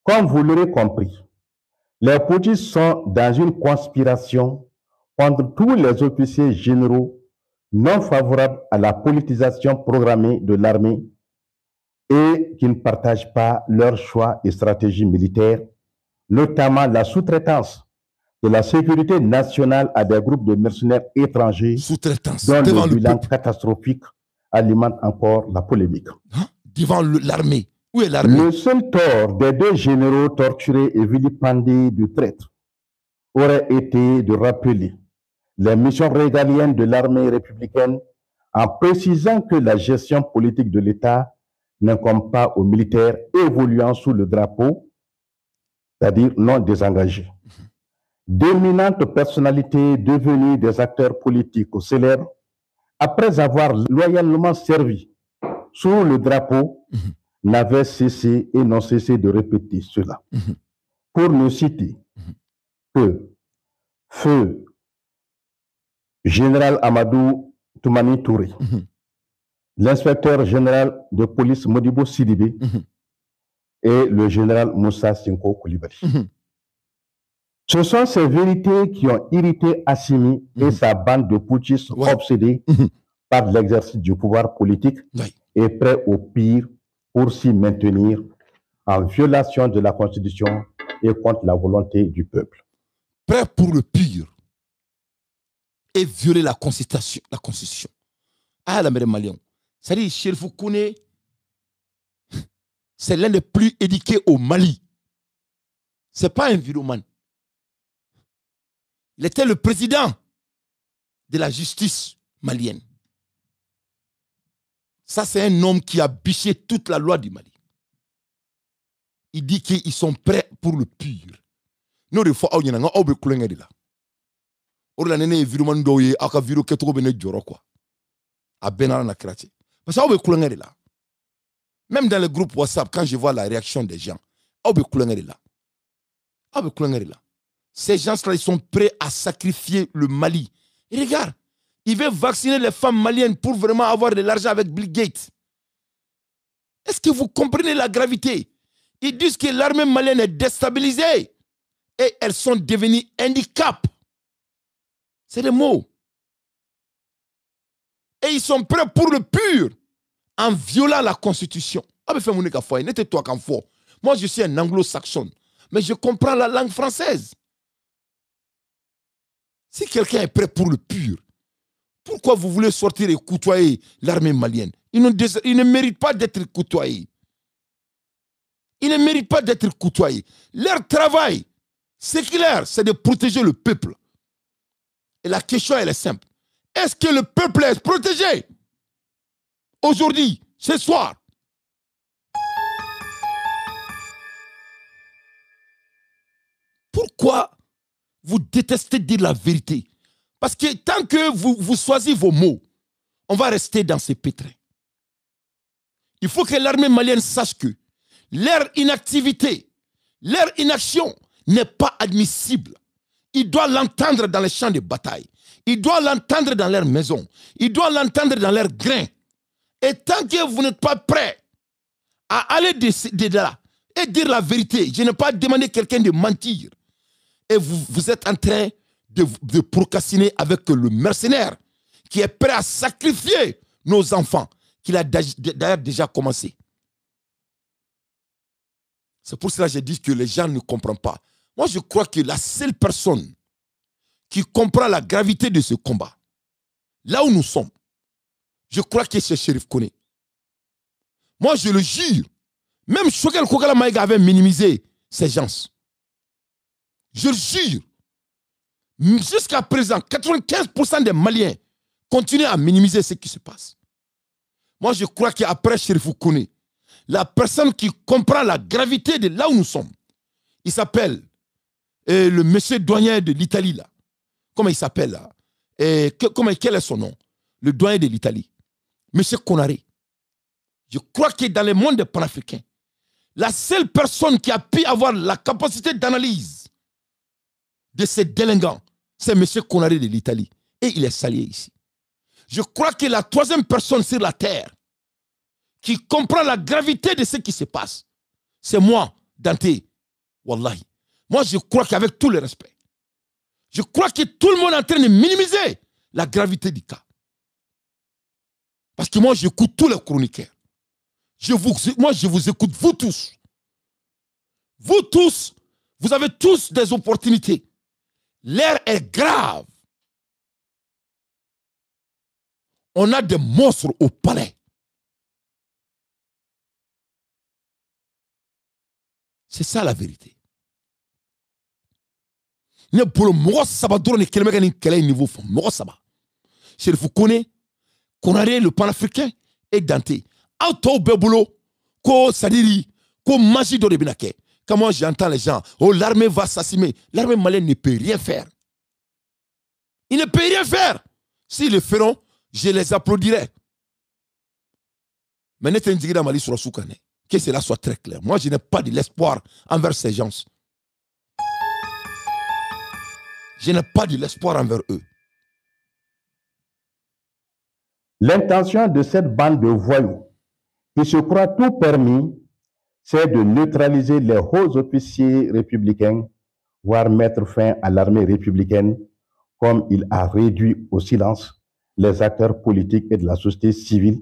Speaker 12: comme vous l'aurez compris, les politiques sont dans une conspiration contre tous les officiers généraux non favorables à la politisation programmée de l'armée et qui ne partagent pas leurs choix et stratégies militaires, notamment la sous-traitance de la sécurité nationale à des groupes de mercenaires étrangers dont le bilan catastrophique alimente encore la polémique.
Speaker 1: Devant l'armée. Où est l'armée?
Speaker 12: Le seul tort des 2 généraux torturés et vilipendés du traître aurait été de rappeler les missions régaliennes de l'armée républicaine en précisant que la gestion politique de l'État n'incombe pas aux militaires évoluant sous le drapeau, c'est-à-dire non désengagés. D'éminentes personnalités devenues des acteurs politiques célèbres, après avoir loyalement servi sous le drapeau, n'avaient cessé et n'ont cessé de répéter cela. Pour ne citer que feu général Amadou Toumani Touré, l'inspecteur général de police Modibo Sidibé et le général Moussa Sinko Koulibaly. Ce sont ces vérités qui ont irrité Assimi et sa bande de putschistes obsédés par l'exercice du pouvoir politique et prêts au pire pour s'y maintenir en violation de la Constitution et contre la volonté du peuple.
Speaker 1: Prêts pour le pire et violer la Constitution. Ah, la mère Malion. C'est-à-dire, Chérif Kouné, c'est l'un des plus éduqués au Mali. Ce n'est pas un viromane. Il était le président de la justice malienne. Ça, c'est un homme qui a biché toute la loi du Mali. Il dit qu'ils sont prêts pour le pire. Nous, des fois, on a un peu de là. On a un virement d'oye, on a un virus qui est trop bien dur, quoi. À Benara na Krati. Parce qu'on a un peu de là. Même dans le groupe WhatsApp, quand je vois la réaction des gens, on a un peu de là. On a un peu de là. Ces gens-là, ils sont prêts à sacrifier le Mali. Et regarde, ils veulent vacciner les femmes maliennes pour vraiment avoir de l'argent avec Bill Gates. Est-ce que vous comprenez la gravité? Ils disent que l'armée malienne est déstabilisée et elles sont devenues handicap. C'est des mots. Et ils sont prêts pour le pur en violant la Constitution. Moi, je suis un anglo-saxon, mais je comprends la langue française. Si quelqu'un est prêt pour le pur, pourquoi vous voulez sortir et côtoyer l'armée malienne? Ils ne méritent pas d'être côtoyés. Ils ne méritent pas d'être côtoyés. Leur travail, c'est clair, c'est de protéger le peuple. Et la question, elle est simple. Est-ce que le peuple est protégé? Aujourd'hui, ce soir. Pourquoi vous détestez dire la vérité? Parce que tant que vous choisissez vos mots, on va rester dans ces pétrins. Il faut que l'armée malienne sache que leur inactivité, leur inaction n'est pas admissible. Ils doivent l'entendre dans les champs de bataille. Ils doivent l'entendre dans leurs maisons. Ils doivent l'entendre dans leurs grains. Et tant que vous n'êtes pas prêts à aller de là et dire la vérité, je n'ai pas demandé à quelqu'un de mentir. Et vous êtes en train de procrastiner avec le mercenaire qui est prêt à sacrifier nos enfants, qu'il a d'ailleurs déjà commencé. C'est pour cela que je dis que les gens ne comprennent pas. Moi, je crois que la seule personne qui comprend la gravité de ce combat, là où nous sommes, je crois que c'est Chérif Kouné. Moi, je le jure, même Choguel Kokala Maïga avait minimisé ces gens. Je le jure, jusqu'à présent, 95% des Maliens continuent à minimiser ce qui se passe. Moi, je crois qu'après Chérif Kouné, la personne qui comprend la gravité de là où nous sommes, il s'appelle le monsieur douanier de l'Italie, là. Comment il s'appelle, là? Quel est son nom? Le douanier de l'Italie. Monsieur Konaré. Je crois que dans le monde panafricain, la seule personne qui a pu avoir la capacité d'analyse de ces délinquants, c'est monsieur Konaré de l'Italie. Et il est salié ici. Je crois que la troisième personne sur la terre qui comprend la gravité de ce qui se passe, c'est moi, Dante. Wallahi. Moi, je crois qu'avec tout le respect, je crois que tout le monde est en train de minimiser la gravité du cas. Parce que moi, j'écoute tous les chroniqueurs. Moi, je vous écoute, vous tous. Vous tous, vous avez tous des opportunités. L'air est grave. On a des monstres au palais. C'est ça la vérité. Ne bolo mɔgɔ saba dɔrɔn de kɛlen bɛ ka nin kɛlɛ in niveau fɔ mɔgɔ saba. Sheriff Kone, Konaré le panafricain et Dante. Aw tɔw bɛɛ bolo ko sadiri ko magie dɔ de bɛna kɛ. Comment j'entends les gens, oh l'armée va s'assumer. L'armée malienne ne peut rien faire. Ils ne peuvent rien faire. S'ils le feront, je les applaudirai. Mais n'est-ce pas Mali sur Soukane? Que cela soit très clair. Moi, je n'ai pas de l'espoir envers ces gens. Je n'ai pas de l'espoir envers eux.
Speaker 12: L'intention de cette bande de voyous qui se croient tout permis, c'est de neutraliser les hauts officiers républicains, voire mettre fin à l'armée républicaine, comme il a réduit au silence les acteurs politiques et de la société civile